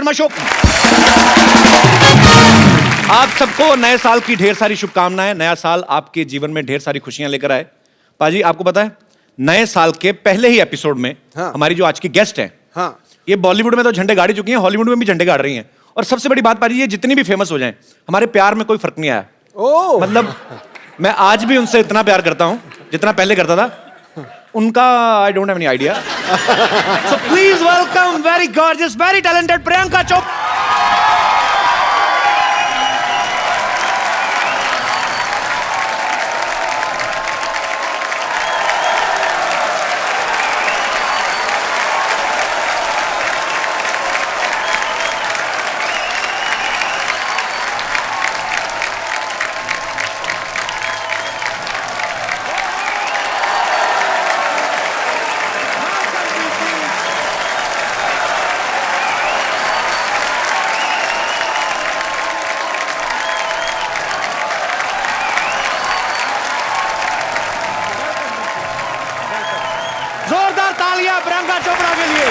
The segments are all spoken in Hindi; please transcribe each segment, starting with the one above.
शर्मा शो। आप सबको नए साल की ढेर सारी शुभकामनाएं। नया साल आपके जीवन में ढेर सारी खुशियां लेकर आए। पाजी आपको पता है नए साल के पहले ही एपिसोड में हमारी जो आज की गेस्ट हैं, ये बॉलीवुड में तो झंडे गाड़ी चुकी हैं, हॉलीवुड में भी झंडे गाड़ रही हैं। और सबसे बड़ी बात पाजी, ये जितनी भी फेमस हो जाएं, हमारे प्यार में कोई फर्क नहीं आया। मतलब मैं आज भी उनसे इतना प्यार करता हूं जितना पहले करता था। उनका I don't have any idea. So please welcome very gorgeous, very talented Priyanka Chopra. जोरदार तालियां प्रियंका चोपड़ा के लिए।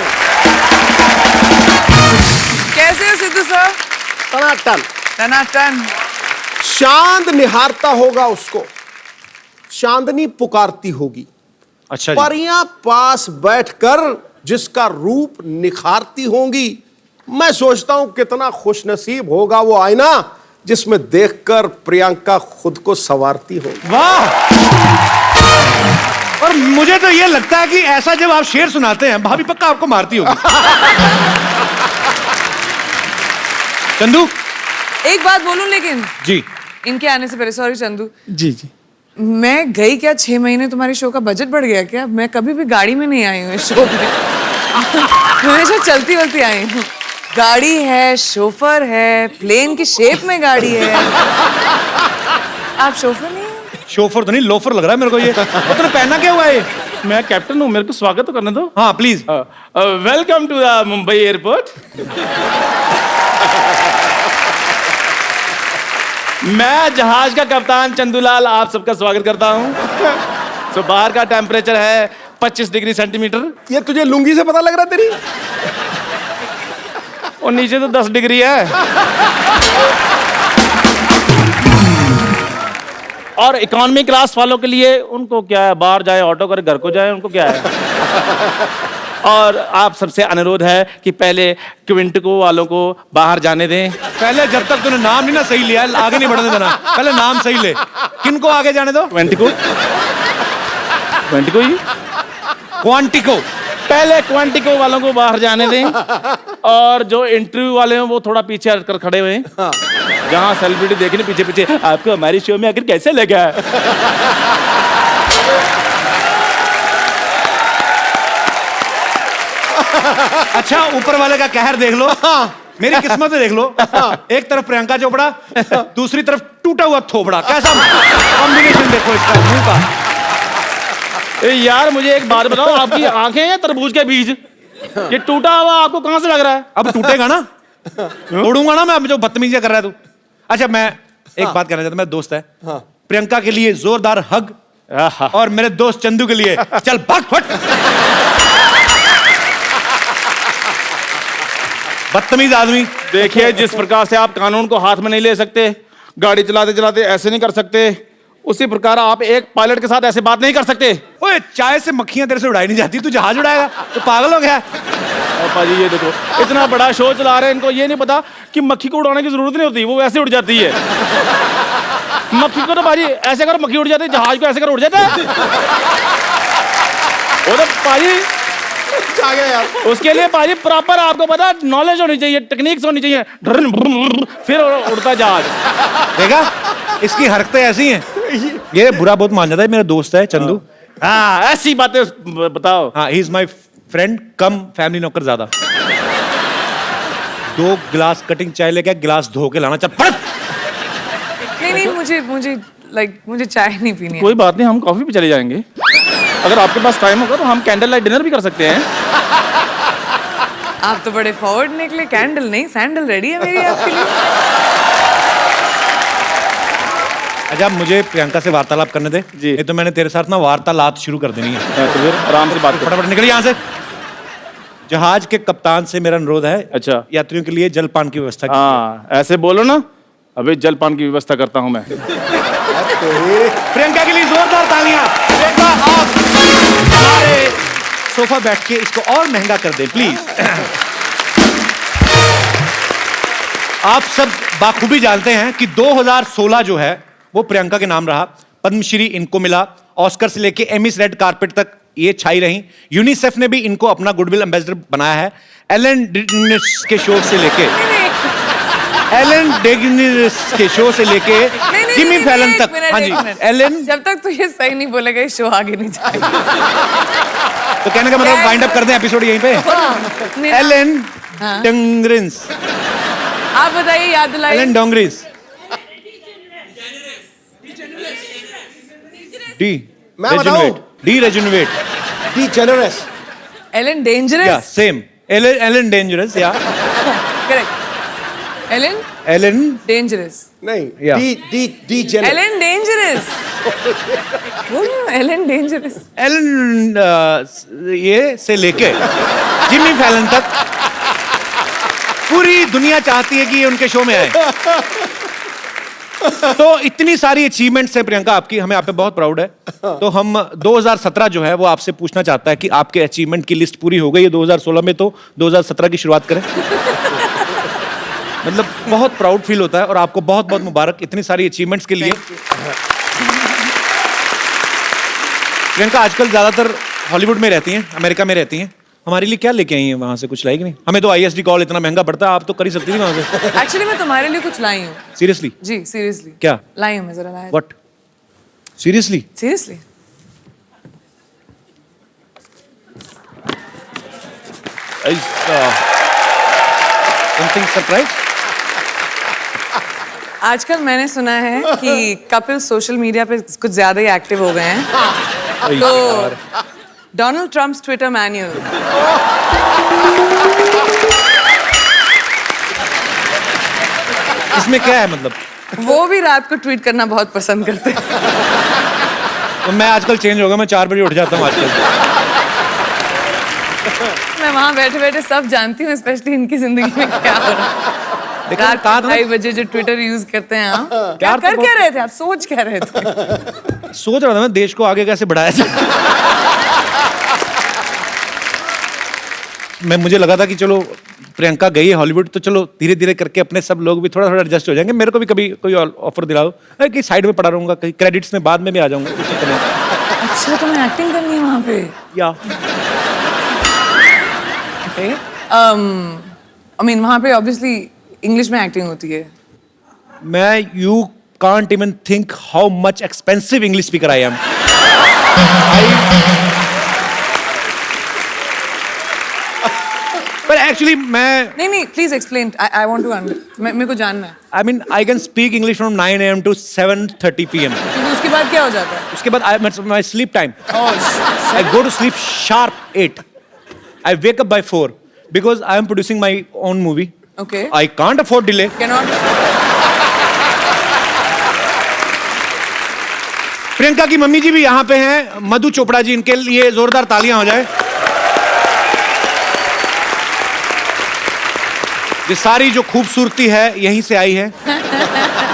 कैसे हो सिद्धू सर? टनाटन टनाटन। चांद निहारता होगा उसको, चांदनी पुकारती होगी। अच्छा जी। परियां पास बैठकर जिसका रूप निखारती होंगी। मैं सोचता हूं कितना खुशनसीब होगा वो आईना जिसमें देखकर प्रियंका खुद को संवारती होगी। वाह। और मुझे तो ये लगता है कि ऐसा जब आप शेर सुनाते हैं भाभी पक्का आपको मारती होगी। चंदू एक बात बोलूं लेकिन जी, इनके आने से पहले, सॉरी चंदू जी जी। मैं गई क्या 6 महीने, तुम्हारे शो का बजट बढ़ गया क्या? मैं कभी भी गाड़ी में नहीं आई हूँ इस शो में। हमेशा चलती वलती आई हूँ। गाड़ी है, शोफर है, प्लेन की शेप में गाड़ी है। आप शोफर नहीं? शोफर तो नहीं, लोफर लग रहा है मेरे को ये। और तूने पहना क्या हुआ है? मैं कैप्टन हूँ, मेरे को स्वागत तो करने दो। हाँ please. Welcome to the Mumbai airport. मैं जहाज का कप्तान चंदूलाल आप सबका स्वागत करता हूँ। सो बाहर का टेम्परेचर है 25 डिग्री सेंटीमीटर ये तुझे लुंगी से पता लग रहा है तेरी? और नीचे तो 10 डिग्री है। और इकोनॉमी क्लास वालों के लिए उनको क्या है, बाहर जाए ऑटो करे घर को जाए, उनको क्या है। और आप सबसे अनुरोध है कि पहले क्विंटिको वालों को बाहर जाने दें। पहले जब तक तूने नाम नहीं ना सही लिया, आगे नहीं बढ़ने देना। पहले नाम सही ले। किनको आगे जाने दो? क्विंटिको, क्विंटिको ही, क्वांटिको। पहले क्वांटिको वालों को बाहर जाने दें। और जो इंटरव्यू वाले हैं वो थोड़ा पीछे हटकर खड़े हुए हैं। जहाँ सेलिब्रिटी देखने पीछे पीछे, आपको हमारी शो में आखिर कैसे लगा? अच्छा ऊपर वाले का कहर देख लो, मेरी किस्मत देख लो। एक तरफ प्रियंका चोपड़ा, दूसरी तरफ टूटा हुआ थोबड़ा। कैसा कॉम्बिनेशन देखो इसका मुंह का। यार मुझे एक बात बताओ, आपकी आंखें हैं तरबूज के बीज? ये टूटा हुआ आपको कहाँ से लग रहा है? अब टूटेगा ना, तोड़ूंगा ना मैं। अब जो बदतमीजी कर रहा है तू। अच्छा मैं एक बात कहना चाहता हूं, मेरा दोस्त है प्रियंका के लिए जोरदार हग, और मेरे दोस्त चंदू के लिए चल भाग फट। बदतमीज आदमी। देखिए जिस प्रकार से आप कानून को हाथ में नहीं ले सकते, गाड़ी चलाते चलाते ऐसे नहीं कर सकते, उसी प्रकार आप एक पायलट के साथ ऐसे बात नहीं कर सकते। ओए चाय से मक्खियां तेरे से उड़ाई नहीं जाती, तू जहाज उड़ाएगा? तो पागल हो गया? पाजी ये देखो, इतना बड़ा शो चला रहे हैं, इनको ये नहीं पता कि मक्खी को उड़ाने की जरूरत नहीं होती, वो वैसे उड़ जाती है। मक्खी को तो पाजी ऐसे करो मक्खी उड़ जाती है, जहाज को ऐसे करो उड़ जाता है। वो तो पाजी आ गया यार। उसके लिए पाजी प्रॉपर आपको पता नॉलेज होनी चाहिए, टेक्निक्स होनी चाहिए, फिर उड़ता जहाज। देखा इसकी हरकतें ऐसी हैं। ये बुरा बहुत मान जाता है। मेरा दोस्त है चंदू। हाँ ऐसी बातें बताओ। हाँ he is my friend come family नौकर ज्यादा। 2 गिलास कटिंग चाय लेके गिलास धो के लाना। चल पड़। नहीं मुझे चाय नहीं पीनी है। कोई बात नहीं, हम कॉफी पे चले जाएंगे। अगर आपके पास टाइम होगा तो हम कैंडल लाइट डिनर भी कर सकते हैं। आप तो बड़े फॉरवर्ड निकले। कैंडल नहीं सैंडल रेडी है मेरी आपके लिए। अच्छा मुझे प्रियंका से वार्तालाप करने दे जी। ये तो मैंने तेरे साथ ना वार्तालाप शुरू कर देनी है। तो फिर आराम से बात करो। फटाफट निकल यहाँ से। जहाज के कप्तान से मेरा अनुरोध है, अच्छा। यात्रियों के लिए जलपान की व्यवस्था कीजिए। हाँ, ऐसे बोलो ना, अभी जलपान की व्यवस्था करता हूँ मैं। प्रियंका के लिए जोरदार तालियां। प्रियंका, आप हमारे सोफा बैठ के इसको और महंगा कर दें प्लीज। आप सब बाखूबी जानते हैं कि 2016 जो है वो प्रियंका के नाम रहा। पद्मश्री इनको मिला, ऑस्कर से लेके एमिस रेड कारपेट तक ये छाई रही। यूनिसेफ ने भी इनको अपना गुडविल एम्बेसडर बनाया है। एलन डेगेनिस के शो से लेके जिमी फैलन तक। हाँ जी, एलन। जब तक तू ये सही नहीं बोलेगा ये शो आगे नहीं जाएगा। तो कहने का मतलब वाइंड अप कर दें एपिसोड यहीं पे। Ellen DeGeneres. आप बताइए, याद दिलाइए। Ellen DeGeneres. डी मैं बताऊं? D rejuvenate. D generous. Ellen या डेंजरस। सेम। एलन डेंजरस या करेक्ट। Ellen dangerous. नहीं, Yeah. D generous. Ellen dangerous. Ellen dangerous. Ellen ये से लेके जिमी फैलन तक पूरी दुनिया चाहती है कि ये उनके शो में आए। तो इतनी सारी अचीवमेंट्स है प्रियंका आपकी, हमें आप पे बहुत प्राउड है। तो हम 2017 जो है वो आपसे पूछना चाहता है कि आपके अचीवमेंट की लिस्ट पूरी हो गई है 2016 में, तो 2017 की शुरुआत करें। मतलब बहुत प्राउड फील होता है और आपको बहुत बहुत मुबारक इतनी सारी अचीवमेंट्स के लिए। प्रियंका आजकल ज्यादातर हॉलीवुड में रहती हैं, अमेरिका में रहती हैं। हमारे लिए क्या लेके आई हैं वहां से? कुछ लाई कि नहीं? हमें तो ISD कॉल इतना महंगा पड़ता है, आप तो कर ही सकती थी वहां से। एक्चुअली मैं तुम्हारे लिए कुछ लाई हूँ। सीरियसली? जी सीरियसली। क्या लाई हूँ मैं? जरा लाया। What? Seriously? Seriously. Something surprise? आजकल मैंने सुना है कि कपिल सोशल मीडिया पे कुछ ज्यादा ही एक्टिव हो गए हैं। तो डोनाल्ड ट्रम्प्स ट्विटर मैन्यूअल। इसमें क्या है मतलब? वो भी रात को ट्वीट करना बहुत पसंद करते हैं। तो मैं आजकल चेंज हो गया, मैं 4 बजे उठ जाता हूँ आजकल। मैं वहां बैठे बैठे सब जानती हूँ, स्पेशली इनकी जिंदगी में क्या हो रहा है। रात को 2:30 बजे जो ट्विटर यूज करते हैं आप, क्या कर क्या रहे थे? आप सोच क्या रहे थे? सोच रहा था मैं देश को आगे कैसे बढ़ाया जाए। मुझे लगा था कि चलो प्रियंका गई है हॉलीवुड, तो चलो धीरे धीरे करके अपने सब लोग भी थोड़ा थोड़ा एडजस्ट हो जाएंगे। मेरे को भी कभी कोई ऑफर दिलाओ, कि साइड में पड़ा रहूंगा, कहीं क्रेडिट्स में बाद में भी आ जाऊंगा। अच्छा, तो मैं एक्टिंग करनी है वहां पे? या आई मीन वहां पे ऑब्वियसली इंग्लिश में एक्टिंग होती है। You can't even think how much expensive English speaker I am. पर एक्चुअली मैं नहीं please explain. I want to मेरे को जानना है। I mean, I can speak English from 9 AM to 7:30 PM. क्योंकि उसके बाद क्या हो जाता है? उसके बाद my sleep time. Oh, I go to sleep sharp 8. I wake up by 4 because I am producing my own movie. okay. I can't afford delay. Cannot. Priyanka की मम्मी जी भी यहाँ पे हैं, मधु चोपड़ा जी, इनके लिए जोरदार तालियां हो जाए। ये सारी जो खूबसूरती है यहीं से आई है।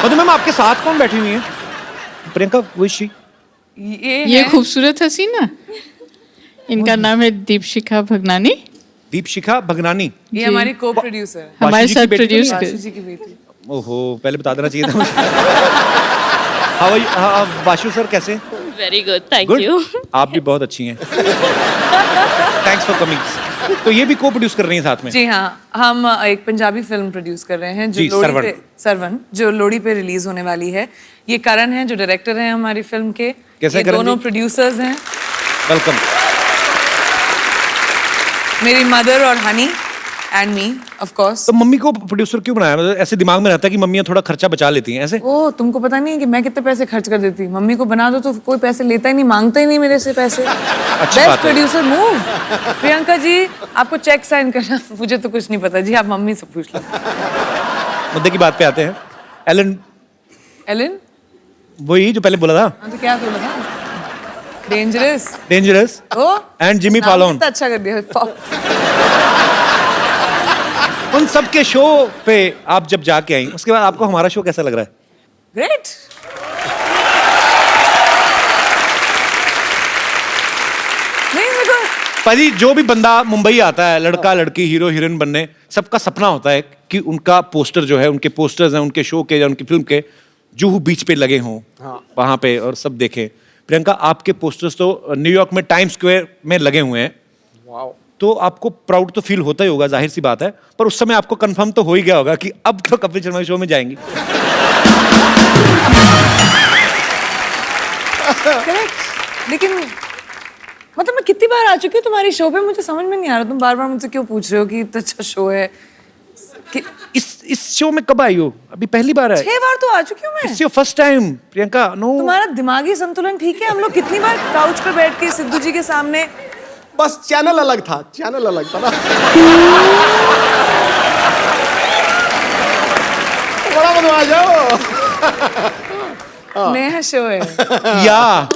मधु मैम, आपके साथ कौन बैठी हुई है? प्रियंका, वो शी? ये खूबसूरत हसीना, इनका नाम है दीपशिखा भगनानी। दीपशिखा भगनानी। ये हमारी को प्रोड्यूसर है। हमारे वाशी जी साथ की बेटी तो प्रोड्यूस नहीं? कर। जी की बेटी। ओहो, पहले बता देना चाहिए था मुझे। वाशु सर कैसे? Very good, thank good. You. आप भी बहुत अच्छी हैं। Thanks for coming. तो ये भी को प्रोड्यूस कर रही हैं साथ में? जी हाँ, हम एक पंजाबी फिल्म प्रोड्यूस कर रहे हैं जो जी, लोड़ी पे सरवन, जो लोड़ी पे रिलीज होने वाली है। ये करण है जो डायरेक्टर हैं हमारी फिल्म के। कैसे ये करण दोनों जी? प्रोड्यूसर्स हैं, वेलकम। मेरी मदर और honey and me of course. तो मम्मी को प्रोड्यूसर क्यों बनाया? मतलब ऐसे दिमाग में रहता है कि मम्मियाँ थोड़ा खर्चा बचा लेती हैं ऐसे? ओ, तुमको पता नहीं है कि मैं कितने पैसे खर्च कर देती? मम्मी को बना दो तो कोई पैसे लेता ही नहीं, मांगता ही नहीं मेरे से पैसे। अच्छी बेस्ट बात है। Producer move. प्रियंका जी, आपको चेक साइन करना, मुझे तो कुछ नहीं पता जी, आप मम्मी से पूछ लो। मुद्दे की बात पे आते हैं। Elon, Elon? वही जो पहले बोला था, हाँ, तो क्या बोला था? Dangerous. Dangerous oh, and Jimmy नाम फैलन। कितना अच्छा कर दिया। उन सब के शो पे आप जब जाके आई उसके बाद आपको हमारा शो कैसा लग रहा है? ग्रेट। नहीं मेरे को पाजी जो भी बंदा मुंबई आता है, लड़का लड़की हीरो हीरोइन बनने, सबका सपना होता है कि उनका पोस्टर जो है, उनके पोस्टर्स हैं उनके शो के या उनकी फिल्म के, जुहू बीच पे लगे हों वहां पे और सब देखें। प्रियंका, आपके पोस्टर्स तो न्यूयॉर्क में टाइम स्क्वायर में लगे हुए हैं। तो आपको प्राउड तो फील होता ही होगा, जाहिर सी बात है, पर उस समय आपको कंफर्म तो हो ही गया होगा कि अब तो कपिल शर्मा शो में जाएंगी। करेक्ट। लेकिन मतलब मैं कितनी बार आ चुकी हूँ तुम्हारी शो पे, मुझे समझ में नहीं आ रहा तुम बार बार मुझसे क्यों पूछ रहे हो कि इतना अच्छा शो है इस शो में कब आई हो? अभी पहली बार आई? 6 बार तो आ चुकी हूँ मैं। It's your first time Priyanka. No, तुम्हारा दिमागी संतुलन ठीक है? हम लोग कितनी बार काउच पे बैठ के सिद्धू जी के सामने। बस चैनल अलग था, चैनल अलग था ना। बड़ा बनवा जाओ। नया शो है या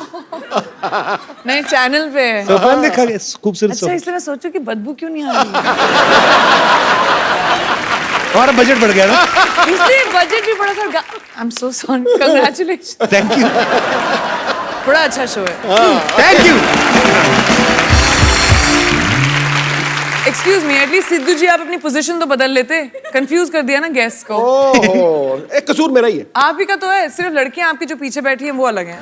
नए चैनल पे है। सोफा में देखा गया, खूबसूरत अच्छा, सोफा। इसलिए मैं सोचू कि बदबू क्यों नहीं आ रही। हमारा बजट बढ़ गया ना। इसलिए बजट भी बड़ा था। I am so sorry, congratulation. Thank you, बड़ा अच्छा शो है। Thank you. Excuse me, at least Sidhu ji आप अपनी पोजीशन तो बदल लेते। कंफ्यूज कर दिया ना गेस्ट को। ओहो, एक कसूर मेरा ही है। आप ही का तो है, सिर्फ लड़कियां आपकी जो पीछे बैठी हैं वो अलग हैं।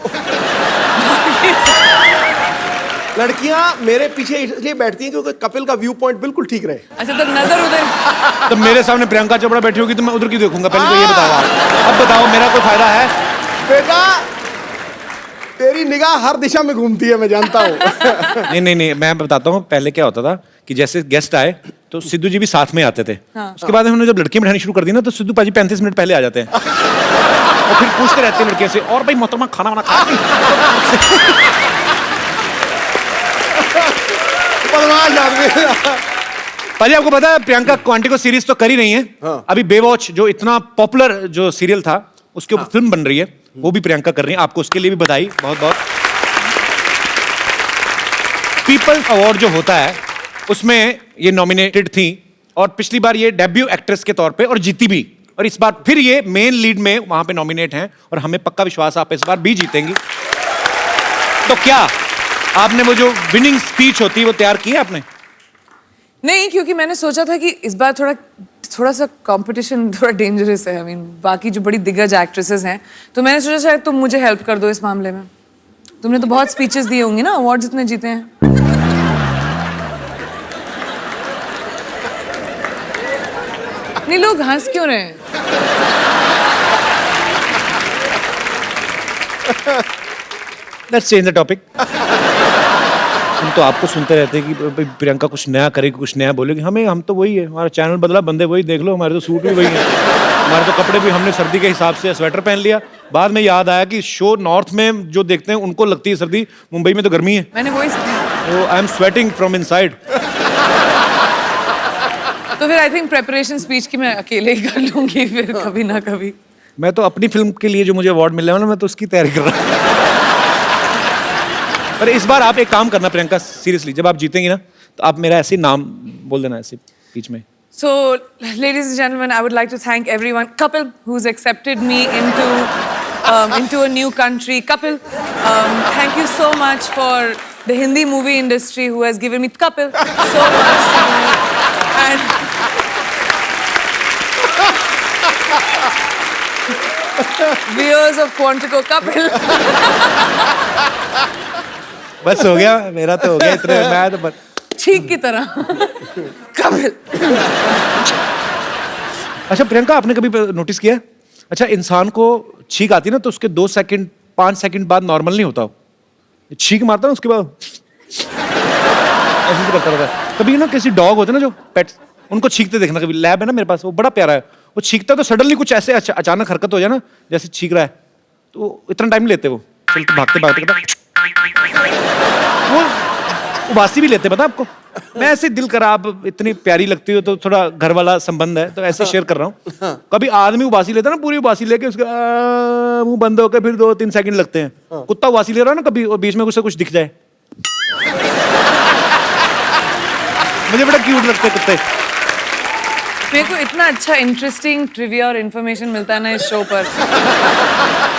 लड़कियां मेरे पीछे इसलिए बैठती हैं क्योंकि कपिल का व्यू पॉइंट बिल्कुल ठीक रहे। अच्छा, तो नजर उधर। तो मेरे सामने प्रियंका चोपड़ा बैठी होगी तो मैं उधर क्यों देखूंगा? पहले तो ये बताओ आप। अब बताओ मेरा कोई फायदा है? बेटा, तेरी निगाह हर दिशा में घूमती है, मैं जानता हूँ। नहीं, मैं बताता हूँ। पहले क्या होता था कि जैसे गेस्ट आए तो सिद्धू जी भी साथ में आते थे। उसके बाद उन्होंने जब लड़कियां बिठानी शुरू कर दी ना, तो सिद्धू पाजी 35 मिनट पहले आ जाते हैं और फिर पूछते रहते हैं लड़कियों से, और भाई मोहतरमा खाना वाना खा? बदमाश आदमी। पाजी आपको पता है प्रियंका क्वांटिको सीरीज तो कर ही नहीं है। अभी बेवॉच जो इतना पॉपुलर जो सीरियल था उसके ऊपर फिल्म बन रही है, वो भी प्रियंका कर रही है। आपको उसके लिए भी बधाई, बहुत बहुत। पीपल्स अवार्ड जो होता है उसमें ये नॉमिनेटेड थी और पिछली बार ये डेब्यू एक्ट्रेस के तौर पे और जीती भी, और इस बार फिर ये मेन लीड में वहां पे नॉमिनेट हैं और हमें पक्का विश्वास आप इस बार भी जीतेंगी। तो क्या आपने वो जो विनिंग स्पीच होती है वो तैयार की है आपने? नहीं, क्योंकि मैंने सोचा था कि इस बार थोड़ा सा कंपटीशन थोड़ा डेंजरस है। आई मीन बाकी जो बड़ी दिग्गज एक्ट्रेसेस हैं, तो मैंने सोचा शायद तुम मुझे हेल्प कर दो इस मामले में। तुमने तो बहुत स्पीचेस दिए होंगी ना, अवार्ड्स इतने जीते हैं। नहीं, लोग हंस क्यों रहे हैं? Let's change the topic. हम तो आपको सुनते रहते हैं कि भाई प्रियंका कुछ नया करेगी, कुछ नया बोलेगी। हम तो वही है, हमारा चैनल बदला, बंदे वही, देख लो हमारे तो सूट भी वही है, हमारे तो कपड़े भी हमने सर्दी के हिसाब से स्वेटर पहन लिया। बाद में याद आया कि शो नॉर्थ में जो देखते हैं उनको लगती है सर्दी, मुंबई में तो गर्मी है। मैंने वही I am sweating from inside. तो फिर आई थिंक प्रेपरेशन स्पीच की मैं अकेले ही कर लूंगी फिर कभी ना कभी। मैं तो अपनी फिल्म के लिए जो मुझे अवार्ड मिल रहा है ना, मैं तो उसकी तैयारी कर रहा हूँ। पर इस बार आप एक काम करना प्रियंका, सीरियसली, जब आप जीतेंगी ना तो आप मेरा ऐसे नाम बोल देना ऐसे बीच में। So, ladies and gentlemen, I would like to thank everyone. Kapil, who's accepted me into a new country. Kapil, thank you so much for the Hindi movie industry who has given me Kapil so much to do. And viewers of Quantico, Kapil. बस हो गया, मेरा तो हो गया इतने। मैं तो ठीक की तरह कपिल। अच्छा प्रियंका, आपने कभी नोटिस किया, अच्छा इंसान को छींक आती है ना तो उसके 2 सेकंड 5 सेकंड बाद नॉर्मल नहीं होता। छींक मारता ना उसके बाद ऐसे करता रहता है। कभी ना किसी डॉग होते ना जो पेट्स, उनको छींकते देखना। कभी लैब है ना मेरे पास, वो बड़ा प्यारा है, वो छींकता तो सडनली कुछ ऐसे अचानक हरकत हो जाए ना, जैसे छींक रहा है, तो इतना टाइम लेते वो, चलते भागते भागते वो उबासी भी लेते, पता आपको। मैं ऐसे दिल करा, आप इतनी प्यारी लगती हो तो थोड़ा घर वाला संबंध है तो ऐसे शेयर कर रहा हूँ। कभी आदमी उबासी लेता ना, पूरी उबासी लेके उसका मुंह बंद होकर फिर 2-3 सेकंड लगते हैं। कुत्ता उबासी ले रहा है ना कभी, और बीच में कुछ से कुछ दिख जाए, मुझे बड़ा क्यूट लगते कुत्ते। मेरे को इतना अच्छा इंटरेस्टिंग ट्रिविया और इन्फॉर्मेशन मिलता है ना इस शो पर।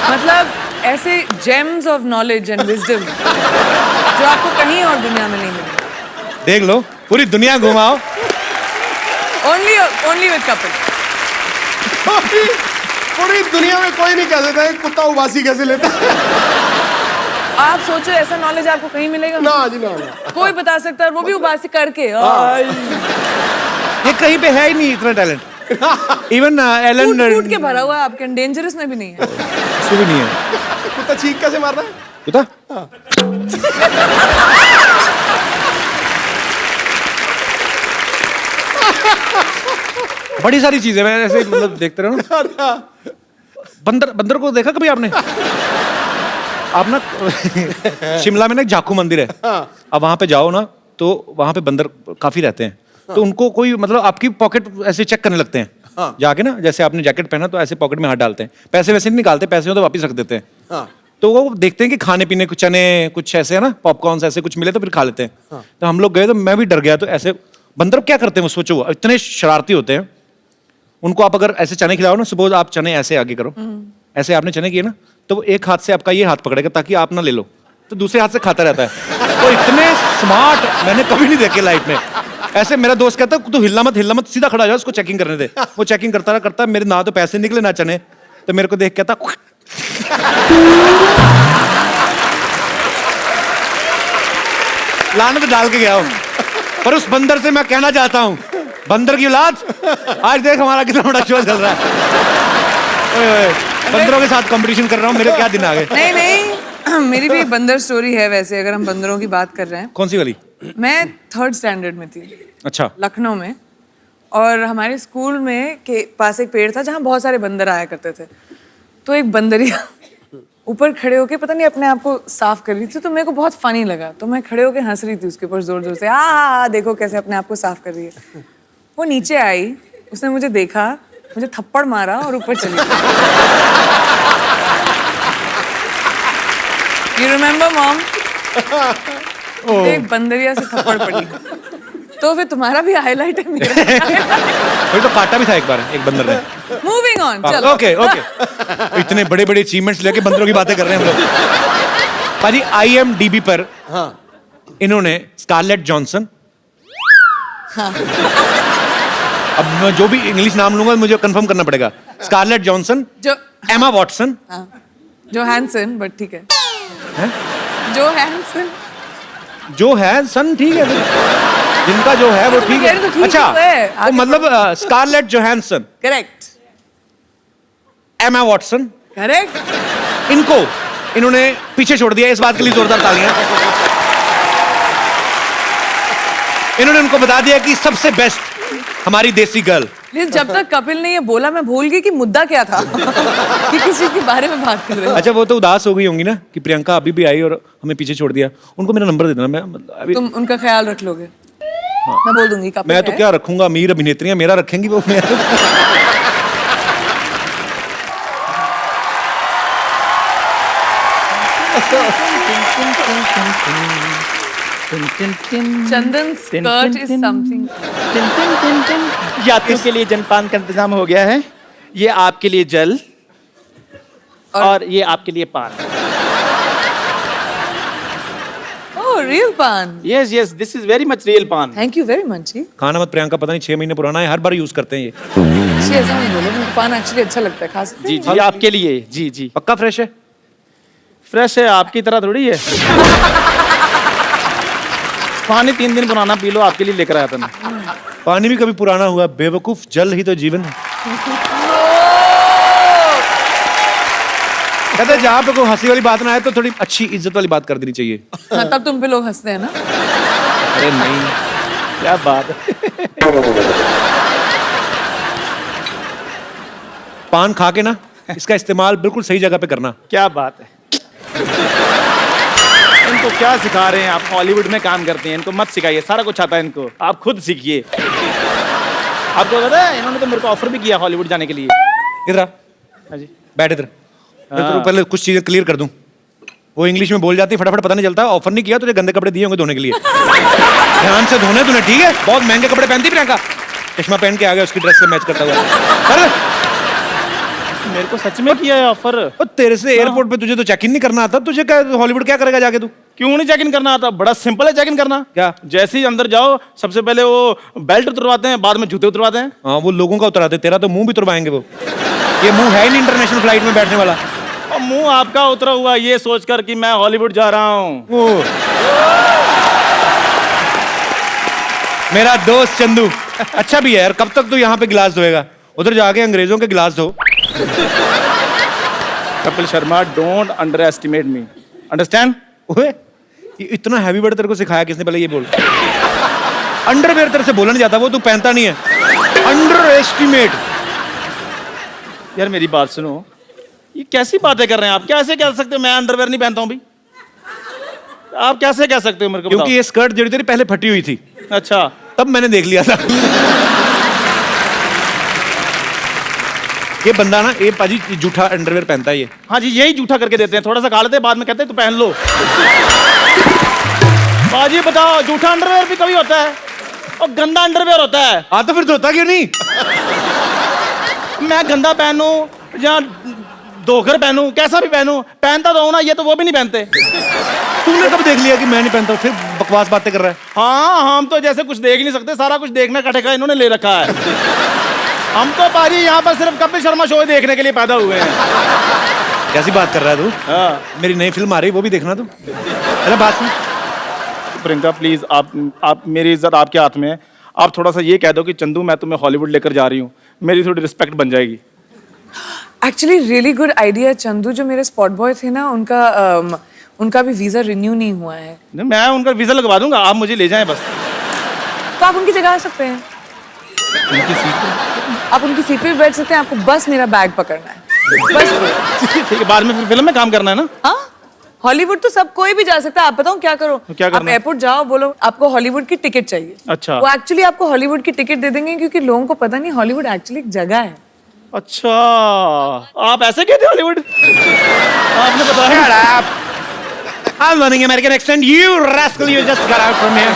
मतलब ऐसे James of knowledge and wisdom जो आपको कहीं और दुनिया में नहीं मिलेगा। देख लो, पूरी दुनिया घुमाओ। Only with couple. पूरी दुनिया में कोई नहीं कह सकता है कुत्ता उबासी कैसे लेता है। आप सोचो ऐसा नॉलेज आपको कहीं मिलेगा? ना जी ना। कोई बता सकता है, वो भी उबासी करके। ये कहीं पे है ही नहीं इतना टैलेंट। इवन एलन कूट के भरा हुआ है आपके, डेंजरस में भी नहीं है। उसको भी नहीं है। कुत्ता चीख कैसे मार रहा है? कुत्ता बड़ी सारी चीजें मैं ऐसे मतलब देखते रहो ना। बंदर बंदर को देखा कभी आपने? आप ना शिमला में ना एक जाखू मंदिर है। अब वहां पे जाओ ना तो वहां पे बंदर काफी रहते हैं। तो उनको कोई मतलब आपकी पॉकेट ऐसे चेक करने लगते हैं। जाके ना जैसे आपने जैकेट पहना तो ऐसे पॉकेट में हाथ डालते हैं, पैसे वैसे नहीं निकालते, पैसे हो तो वापस रख देते हैं। तो वो देखते हैं कि खाने पीने कुछ चने कुछ ऐसे है ना, पॉपकॉर्न ऐसे कुछ मिले तो फिर खा लेते हैं। तो हम लोग गए तो मैं भी डर गया। तो ऐसे बंदर क्या करते हैं वो सोचो, इतने शरारती होते हैं। उनको आप अगर ऐसे चने खिलाओ ना, सपोज आप चने ऐसे आगे करो, ऐसे आपने चने किए ना, तो वो एक हाथ से आपका ये हाथ पकड़ेगा ताकि आप ना ले लो, तो दूसरे हाथ से खाता रहता है। तो इतने स्मार्ट मैंने कभी नहीं देखे लाइफ में। ऐसे मेरा दोस्त कहता तू हिलना मत, सीधा खड़ा हो जा, उसको चेकिंग करने दे। वो चेकिंग करता मेरे ना तो पैसे निकले ना चने। तो मेरे को देख कहता लानत डाल के गया हूं। पर उस बंदर से मैं कहना चाहता हूं, बंदर की औलाद, आज देख हमारा कितना बड़ा शो चल रहा है। ओए, बंदरों के साथ कंपटीशन कर रहा हूं, मेरे क्या दिन आ गए। नहीं मेरी भी बंदर स्टोरी है वैसे, अगर हम बंदरों की बात कर रहे हैं। कौन सी वाली? मैं 3rd स्टैंडर्ड में थी। अच्छा। लखनऊ में। और हमारे स्कूल में के पास एक पेड़ था जहाँ बहुत सारे बंदर आया करते थे। तो एक बंदरिया ऊपर खड़े होके पता नहीं अपने आप को साफ कर रही थी, तो मेरे को बहुत फनी लगा। तो मैं खड़े होके हंस रही थी उसके ऊपर जोर जोर से, देखो कैसे अपने आप को साफ कर रही है। वो नीचे आई, उसने मुझे देखा, मुझे थप्पड़ मारा और ऊपर चली गई। You remember mom? एक बंदरिया से थप्पड़ पड़ी। तो फिर तुम्हारा भी हाईलाइट है मेरा। वही तो काटा भी था एक बार एक बंदर ने। मूविंग ऑन, चलो। ओके इतने बड़े बड़े अचीवमेंट्स लेके बंदरों की बातें कर रहे हैं हम लोग। पाजी IMDb पर इन्होंने स्कारलेट जॉनसन, अब मैं जो भी इंग्लिश नाम लूंगा मुझे कंफर्म करना पड़ेगा। स्कारलेट जॉनसन, एमा वॉटसन, जो हैंसन, बट ठीक है। जो हैंसन ठीक है, जिनका जो है वो ठीक है। अच्छा, वो मतलब Scarlett Johansson, correct, Emma Watson, correct, इन्होंने पीछे छोड़ दिया। इस बात के लिए जोरदार तालियां। इन्होंने उनको बता दिया कि सबसे बेस्ट हमारी देसी गर्ल। लेकिन जब तक कपिल ने ये बोला मैं भूल गई कि मुद्दा क्या था। कि किस चीज के बारे में बात कर रहे हैं। अच्छा, वो तो उदास हो गई होंगी ना कि प्रियंका अभी भी आई और हमें पीछे छोड़ दिया। उनको मेरा नंबर दे देना, मैं अभी तुम उनका ख्याल रख लोगे। मैं बोल दूंगी कपिल मैं तो क्या रखूंगा, अमीर अभिनेत्रियां मेरा रखेंगी वो मेरा। चंदन स्कर्ट इज समथिंग। यात्रियों के लिए जनपान का इंतजाम हो गया है। ये आपके लिए जल और ये आपके लिए पान। ओह, रियल पान। Yes yes, this is very much real पान। थैंक यू वेरी मच जी। खाना मत प्रियंका, पता नहीं 6 महीने पुराना है, हर बार यूज करते हैं ये। जी ऐसा नहीं बोलो, मुझे पान एक्चुअली अच्छा लगता है, खा सकते हैं? जी जी, आपके लिए। जी जी, पक्का फ्रेश है? फ्रेश है, आपकी तरह थोड़ी है। पानी 3 दिन पुराना पी लो, आपके लिए लेकर आया था मैं। पानी भी कभी पुराना हुआ? बेवकूफ, जल ही तो जीवन है। कहते हैं जहाँ पे कोई हंसी वाली बात ना आए तो थोड़ी अच्छी इज्जत वाली बात कर देनी चाहिए। हाँ, तब तुम पे लोग हंसते हैं ना। अरे नहीं, क्या बात है। पान खा के ना इसका इस्तेमाल बिल्कुल सही जगह पे करना। क्या बात है। इनको क्या सिखा रहे हैं आप? हॉलीवुड में काम करते हैं, इनको मत सिखाइए, सारा कुछ आता है इनको, आप खुद सीखिए। आपको पता है इन्होंने तो मेरे को ऑफर भी किया हॉलीवुड जाने के लिए। इधर आ, हाँ जी, बैठ इधर। तो पहले कुछ चीजें क्लियर कर दूं। वो इंग्लिश में बोल जाती फटाफट, पता नहीं चलता। ऑफर नहीं किया, तुझे गंदे कपड़े दिए होंगे धोने के लिए। ध्यान से धोने तूने, ठीक है? बहुत महंगे कपड़े पहनती प्रियंका। चश्मा पहन के आ गया उसकी ड्रेस से मैच करता हुआ। अरे मेरे को सच में किया है ऑफर। ओ, तेरे से एयरपोर्ट पे तुझे तो चेक इन नहीं करना आता, तुझे क्या हॉलीवुड क्या करेगा जाके तू? क्यों नहीं चेक इन करना आता? बड़ा सिंपल है चेक इन करना। क्या? जैसे ही अंदर जाओ सबसे पहले वो बेल्ट उतरवाते हैं, बाद में जूते उतरवाते हैं। हाँ, वो लोगों का उतराते, तेरा तो मुंह भी उतरवाएंगे वो। ये मुंह है ही नहीं इंटरनेशनल फ्लाइट में बैठने वाला। और मुंह आपका उतरा हुआ ये सोचकर कि मैं हॉलीवुड जा रहा हूँ। ओ। मेरा दोस्त चंदू अच्छा भी है यार, कब तक तू यहाँ पे गिलास धोएगा? उधर जाके अंग्रेजों के गिलास धो। Kapil Sharma, don't under estimate me, understand? ओए, ये इतना हैवी वर्ड तेरे को सिखाया किसने? पहले ये बोल। अंडरवेयर तेरे से बोला नहीं जाता, वो तू पहनता नहीं है। Under estimate. यार मेरी बात सुनो, ये कैसी बातें कर रहे हैं आप? कैसे कह सकते हो मैं अंडरवेयर नहीं पहनता हूँ भाई? आप कैसे कह सकते हो मेरे को? क्योंकि ये स्कर्ट जो तेरी पहले फटी हुई थी, अच्छा, तब मैंने देख लिया था। ये बंदा ना, ये पाजी जूठा अंडरवेयर पहनता है ये। हाँ जी, यही जूठा करके देते हैं, थोड़ा सा खा लेते हैं, बाद में कहते हैं तू पहन लो। बाजी बताओ, जूठा अंडरवेयर भी कभी होता है और गंदा अंडरवेयर होता है। हाँ तो फिर धोता क्यों नहीं? मैं गंदा पहनूं या धोकर पहनूं, कैसा भी पहनूं, पहनता तो हूं ना, ये तो वो भी नहीं पहनते। तूने कब देख लिया कि मैं नहीं पहनता हूँ? फिर बकवास बातें कर रहा है। हाँ, हम तो जैसे कुछ देख नहीं सकते, सारा कुछ देखने का ठेका इन्होंने ले रखा है। हम तो पाजी यहाँ पर सिर्फ कपिल शर्मा शो देखने के लिए पैदा हुए हैं। कैसी बात कर रहा है तू? हाँ। मेरी नई फिल्म आ रही है, वो भी देखना तू। अरे बात सुन। प्रियंका प्लीज, आप मेरी इज्जत आपके हाथ में है। आप थोड़ा सा ये कह दो कि चंदू मैं तुम्हें हॉलीवुड लेकर जा रही हूँ, मेरी थोड़ी रिस्पेक्ट बन जाएगी। Actually really good idea Chandu. जो मेरे स्पॉट बॉय थे ना, उनका भी वीजा रिन्यू नहीं हुआ है। नहीं, मैं उनका वीजा लगवा दूंगा, आप मुझे ले जाएं बस। तो आप उनकी जगह आ सकते हैं। आप उनकी सीट पे भी बैठ सकते हैं, आपको बस मेरा बैग पकड़ना है बस। ठीक है, बाद में फिर फिल्म में काम करना है ना? हाँ, हॉलीवुड तो सब कोई भी जा सकता है। आप बताओ क्या करो? क्या करना आप एयरपोर्ट जाओ, बोलो आपको हॉलीवुड की टिकट चाहिए। अच्छा। वो एक्चुअली आपको हॉलीवुड की टिकट दे देंगे, क्योंकि लोगों को पता नहीं हॉलीवुड एक्चुअली एक जगह है। अच्छा, आप ऐसे गए थे हॉलीवुड? आपने बताया? I'm learning American accent. You rascal, you just got out from here.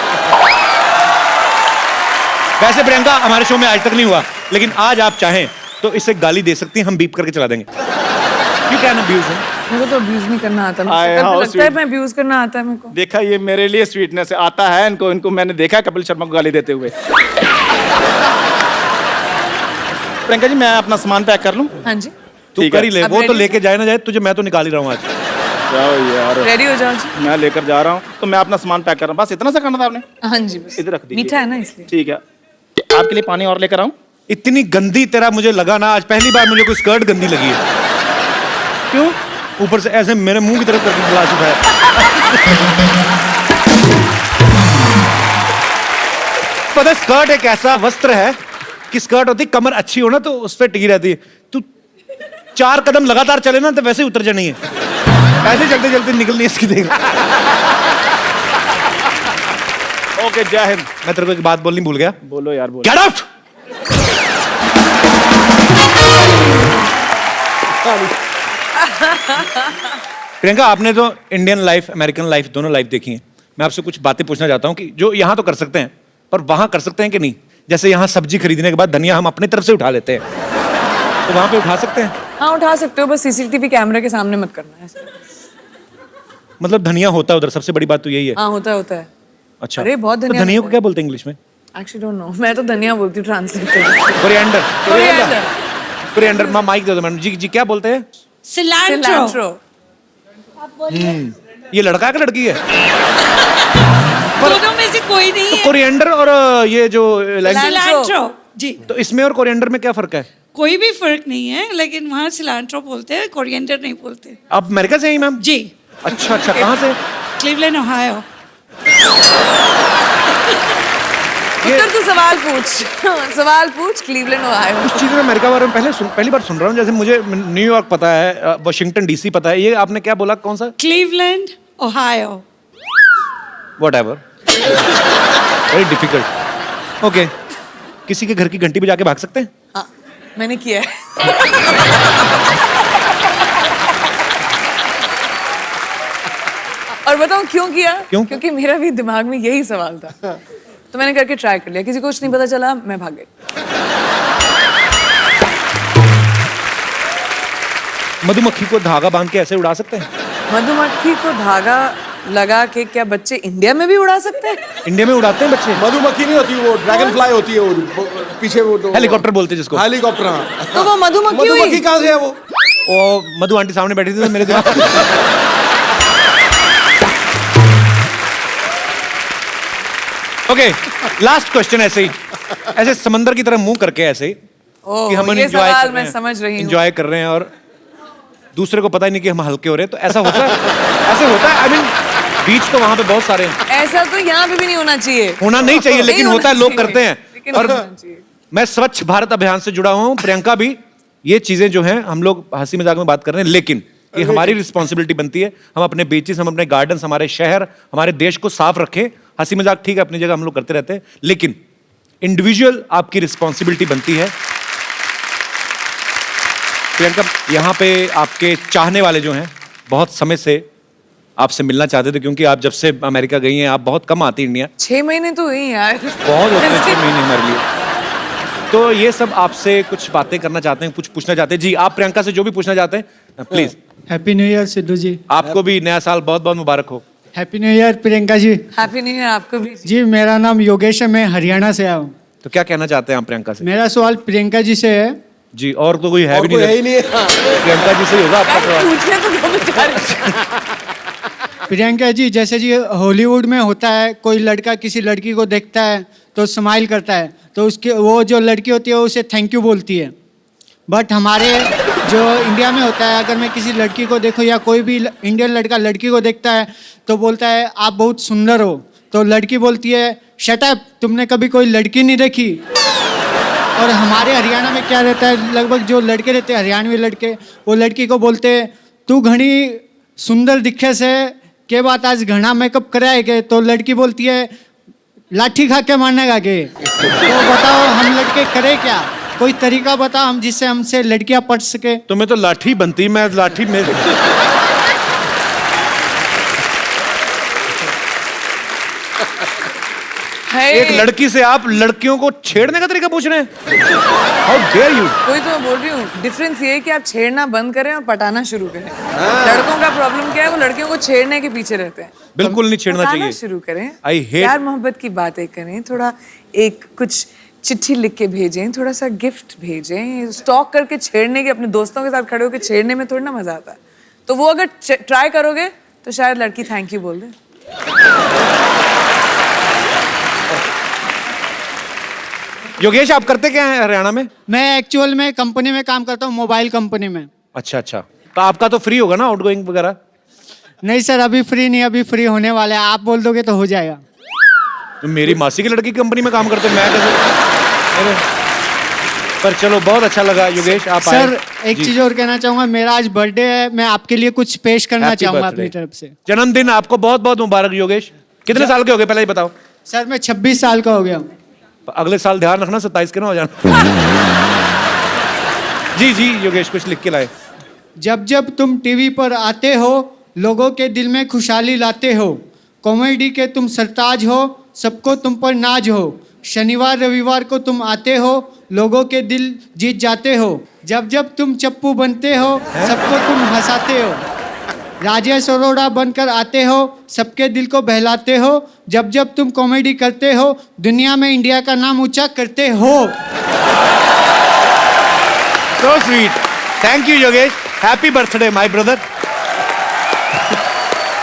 वैसे प्रियंका हमारे शो में आज तक नहीं हुआ, लेकिन आज आप चाहें तो इसे गाली दे सकती हैं, हम बीप करके चला देंगे। You can abuse him. मेरे को तो अब्यूज नहीं करना आता। आए, मेरे को how लगता है sweet. मैं अब्यूज करना आता है मेरे को। देखा, ये मेरे लिए स्वीटनेस आता है इनको मैंने देखा है कपिल शर्मा को गाली देते हुए। प्रियंका जी, मैं अपना सामान पैक कर लूं? हाँ जी, तू ठीक कर है। ही ले, अब वो तो ready? लेके जाए ना जाए, तुझे मैं तो निकाल ही रहा हूँ आज। जाओ यार, रेडी हो जाओ जी। मैं लेकर जा रहा हूँ, तो मैं अपना सामान पैक कर रहा हूँ। बस इतना सा करना था आपने? हाँ जी, बस इधर रख दीजिए। मीठा है ना इसलिए। ठीक है, आपके लिए पानी और लेकर आऊं? इतनी गंदी तेरा मुझे लगा ना, आज पहली बार मुझे कोई स्कर्ट गंदी लगी है। क्यों? ऊपर से ऐसे मेरे मुंह की तरफ करके गिलास उठाया। पता है, स्कर्ट एक ऐसा वस्त्र है कि स्कर्ट होती, कमर अच्छी हो ना तो उस पर टिकी रहती है। तू 4 कदम लगातार चले ना तो वैसे ही उतर जानी है, ऐसे चलते चलते निकलनी है इसकी। देख, ओके, जय हिंद। मैं तेरे को एक बात बोलनी भूल गया। बोलो यार, बोलो। Get out. प्रियंका, आपने तो इंडियन लाइफ, अमेरिकन लाइफ, दोनों लाइफ देखी है। मैं आपसे कुछ बातें पूछना चाहता हूँ कि जो यहाँ तो कर सकते हैं, पर वहां कर सकते हैं कि नहीं? जैसे यहाँ सब्जी खरीदने के बाद धनिया हम अपनी तरफ से उठा लेते हैं, तो वहां पे उठा सकते हैं? हाँ, उठा सकते हो, बस सीसीटीवी कैमरे के सामने मत करना है। मतलब धनिया होता है उधर, सबसे बड़ी बात तो यही है। हाँ, होता है। अच्छा, अरे, बहुत तो धनिया धनिया को होता है। क्या बोलते हैं इंग्लिश में? एक्चुअली डोंट नो, मैं तो धनिया बोलती हूँ ट्रांसलेट करके। कोरिएंडर। कोरिएंडर। कोरिएंडर। माइक दे दो मैडम जी। जी क्या बोलते हैं? सिलैंट्रो। ये लड़का है कि लड़की है? दोनों में से कोई नहीं है। कोरिएंडर और ये जो सिलैंट्रो जी। तो इसमें और कोरिएंडर में क्या फर्क है? कोई भी फर्क नहीं है, लेकिन वहाँ सिलैंट्रो बोलते हैं, कोरिएंडर नहीं बोलते। आप अमेरिका से हैं मैम? जी। अच्छा, कहाँ से? Cleveland, Ohio. उत्तर तू सवाल पूछ। Cleveland, Ohio. कुछ चीज़ें मैं अमेरिका के बारे में पहली बार सुन रहा हूँ। जैसे मुझे न्यूयॉर्क पता है, वाशिंगटन डीसी पता है, ये आपने क्या बोला, कौन सा? Cleveland, Ohio. Whatever. Very difficult. Okay. किसी के घर की घंटी बजा के भाग सकते हैं? हाँ, मैंने किया है। और बताऊं क्यों किया? क्यों? क्योंकि मेरा भी दिमाग में यही सवाल था तो मैंने करके ट्राई कर लिया, किसी को कुछ नहीं पता चला, मैं भाग गई। मधुमक्खी को धागा बांध के ऐसे उड़ा सकते हैं? मधुमक्खी को धागा लगा के क्या बच्चे इंडिया में भी उड़ा सकते हैं? इंडिया में उड़ाते हैं बच्चे? मधुमक्खी नहीं होती, वो ड्रैगन फ्लाई होती है, वो पीछे वो हेलीकॉप्टर बोलते हैं जिसको। हेलीकॉप्टर। हाँ, तो वो मधुमक्खी हुई? मधुमक्खी कहाँ से है वो? मधु आंटी सामने बैठी थी तो मेरे दिमाग ओके, लास्ट क्वेश्चन ऐसे ही, ऐसे समंदर की तरह मुंह करके ऐसे ही कि हम ये सवाल मैं समझ रही हूँ। एंजॉय कर रहे हैं और दूसरे को पता ही नहीं कि हम हल्के हो रहे हैं, तो ऐसा होता है? ऐसे होता है? आई मीन बीच तो वहां पे बहुत सारे हैं। ऐसा तो यहाँ पे भी नहीं होना चाहिए। होना नहीं चाहिए, लेकिन नहीं होता है, होना लोग चाहिए, करते हैं। लेकिन और होना चाहिए। मैं स्वच्छ भारत अभियान से जुड़ा हुआ हूँ, प्रियंका भी। ये चीजें जो हैं हम लोग हंसी मजाक में बात कर रहे हैं, लेकिन ये हमारी रिस्पॉन्सिबिलिटी बनती है, हम अपने बीचेस, हम अपने गार्डन्स, हमारे शहर, हमारे देश को साफ रखें। हंसी मजाक ठीक है, अपनी जगह हम लोग करते रहते हैं, लेकिन इंडिविजुअल आपकी रिस्पॉन्सिबिलिटी बनती है। प्रियंका, यहाँ पे आपके चाहने वाले जो हैं बहुत समय से आपसे मिलना चाहते थे, क्योंकि आप जब से अमेरिका गई हैं, आप बहुत कम आती इंडिया। 6 महीने तो हुई यार। बहुत होते हैं 6 महीने हमारे लिए। तो ये सब आपसे कुछ बातें करना चाहते हैं, कुछ पूछना चाहते हैं। जी, आप प्रियंका से जो भी पूछना चाहते हैं please. Happy new year Sidhu ji. आपको भी नया साल बहुत बहुत मुबारक हो। Happy new year Priyanka ji. Happy new year आपको भी। जी, मेरा नाम योगेश है, मैं हरियाणा से आया हूँ। तो क्या कहना चाहते हैं आप प्रियंका से? मेरा सवाल प्रियंका जी से है। जी, और तो कोई है और भी कोई है ही नहीं, नहीं है। प्रियंका जी से ही होगा आपका सवाल। पूछने तो दो बेचारे। प्रियंका जी, जैसे जी हॉलीवुड में होता है, कोई लड़का किसी लड़की को देखता है तो स्माइल करता है, तो उसके वो जो लड़की होती है उसे थैंक यू बोलती है। बट हमारे जो इंडिया में होता है, अगर मैं किसी लड़की को देखूँ या कोई भी इंडियन लड़का लड़की को देखता है तो बोलता है आप बहुत सुंदर हो, तो लड़की बोलती है शट अप, तुमने कभी कोई लड़की नहीं देखी। और हमारे हरियाणा में क्या रहता है, लगभग जो लड़के रहते हैं हरियाणवी लड़के, वो लड़की को बोलते हैं तू घनी सुंदर दिखे से के बात आज घना मेकअप कराए के, तो लड़की बोलती है लाठी खा के मारने का के। तो बताओ हम लड़के करें क्या? कोई तरीका बताओ हम जिससे हमसे लड़कियां पढ़ सके। तो मैं तो लाठी बनती, मैं लाठी में एक लड़की से आप लड़कियों को छेड़ने का तरीका पूछ रहे हैं? How dare you. वही तो मैं बोल रही हूँ, डिफरेंस ये है कि आप छेड़ना बंद करें और पटाना शुरू करें। लड़कों का प्रॉब्लम क्या है, वो लड़कियों को छेड़ने के पीछे रहते हैं। बिल्कुल नहीं छेड़ना पटाना चाहिए। शुरू करें, I hate- प्यार मोहब्बत की बातें करें, थोड़ा एक कुछ चिट्ठी लिख के भेजें, थोड़ा सा गिफ्ट भेजें। स्टॉक करके छेड़ने के, अपने दोस्तों के साथ खड़े होकर छेड़ने में थोड़ी ना मजा आता है। तो वो अगर ट्राई करोगे तो शायद लड़की थैंक यू बोल दे। योगेश, आप करते क्या हैं हरियाणा में? मैं एक्चुअल में कंपनी में काम करता हूँ, मोबाइल कंपनी में। अच्छा अच्छा, तो आपका तो फ्री होगा ना आउटगोइंग वगैरह? नहीं सर, अभी फ्री नहीं, अभी फ्री होने वाला है, आप बोल दोगे तो हो जाएगा। तो मेरी मासी की लड़की की कंपनी में काम करते, मैं कैसे? अरे, पर चलो, बहुत अच्छा लगा योगेश आप आए। सर एक जी। चीज और कहना चाहूंगा, मेरा आज बर्थडे है, मैं आपके लिए कुछ पेश करना Happy चाहूंगा birthday। अपनी तरफ से। जन्मदिन आपको बहुत बहुत मुबारक योगेश। कितने साल के हो गए पहले ही बताओ? सर मैं 26 साल का हो गया हूँ। अगले साल ध्यान रखना 27 के ना हो जाना। जी जी योगेश, कुछ लिख के लाए। जब जब तुम टीवी पर आते हो, लोगों के दिल में खुशहाली लाते हो, कॉमेडी के तुम सरताज हो, सबको तुम पर नाज हो। शनिवार रविवार को तुम आते हो, लोगों के दिल जीत जाते हो। जब जब तुम चप्पू बनते हो, सबको तुम हंसाते हो। राजेश अरोड़ा बनकर आते हो, सबके दिल को बहलाते हो। जब जब तुम कॉमेडी करते हो, दुनिया में इंडिया का नाम ऊंचा करते हो। So sweet, thank you Yogesh, happy birthday my brother.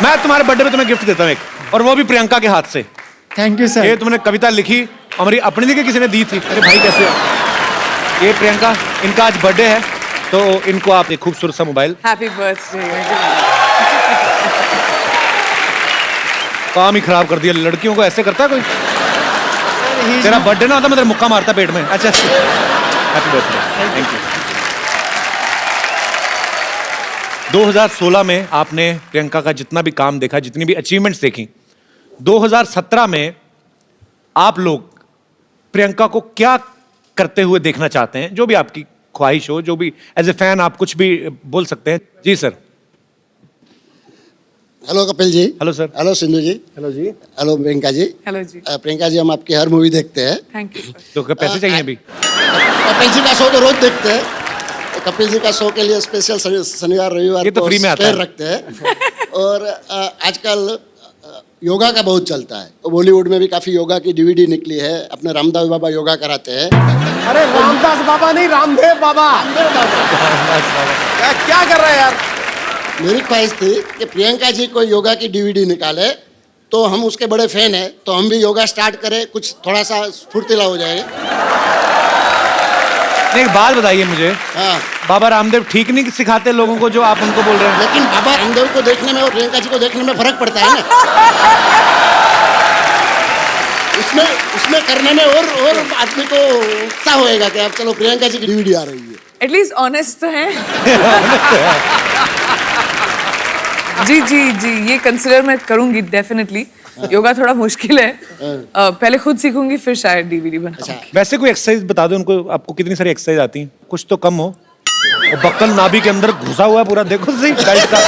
मैं तुम्हारे बर्थडे पे तुम्हें गिफ्ट देता हूँ एक, और वो भी प्रियंका के हाथ से। थैंक यू ये सर। तुमने कविता लिखी, हमारी अपनी दी कि किसी ने दी थी? अरे भाई कैसे हो? ये प्रियंका, इनका आज बर्थडे है, तो इनको आप एक खूबसूरत सा मोबाइल। Happy birthday. काम ही खराब कर दिया, लड़कियों को ऐसे करता है कोई? तेरा बर्थडे ना होता मैं तेरा मुक्का मारता पेट में। अच्छा, हैप्पी बर्थडे, थैंक यू। 2016 में आपने प्रियंका का जितना भी काम देखा, जितनी भी अचीवमेंट्स देखी, 2017 में आप लोग प्रियंका को क्या करते हुए देखना चाहते हैं? जो भी आपकी ख्वाहिश हो, जो भी एज ए फैन आप कुछ भी बोल सकते हैं। जी sir. Hello Kapil ji. Hello sir. Hello Sindhu ji. Hello जी। हेलो प्रियंका जी। हेलो जी। प्रियंका जी, हम आपकी हर मूवी देखते हैं। Thank you. तो पैसे चाहिए अभी? कपिल जी का शो तो रोज देखते हैं। कपिल जी का शो के लिए स्पेशल शनिवार रविवार ये तो फ्री में आता स्पेयर है। रखते हैं। और आजकल योगा का बहुत चलता है। तो बॉलीवुड में भी काफी योगा की डीवीडी निकली है। अपने रामदेव बाबा योगा कराते हैं। अरे रामदास बाबा नहीं, रामदेव बाबा। क्या कर रहे हैं यार? मेरी ख्वाहिश थी कि प्रियंका जी कोई योगा की डीवीडी निकाले, तो हम उसके बड़े फैन हैं, तो हम भी योगा स्टार्ट करें, कुछ थोड़ा सा स्फूर्तिला हो जाए। एक बात बताइए मुझे, हाँ। बाबा रामदेव ठीक नहीं सिखाते लोगों को जो आप उनको बोल रहे हैं? लेकिन बाबा रामदेव को देखने में और प्रियंका जी को देखने में फर्क पड़ता है ना। उसमें करने में और आदमी को उत्साह होएगा कि अब चलो प्रियंका जी की डीवीडी आ रही है। एटलीस्ट ऑनेस्ट तो है। जी जी जी, ये कंसिडर मैं करूंगी डेफिनेटली। योगा थोड़ा मुश्किल है। पहले खुद सीखूंगी फिर शायद डीवीडी बनाऊंगी। वैसे कोई एक्सरसाइज बता दो उनको, आपको कितनी सारी एक्सरसाइज आती हैं? कुछ तो कम हो। और बक्कल नाभि के अंदर घुसा हुआ है पूरा, देखो सही बेल्ट का।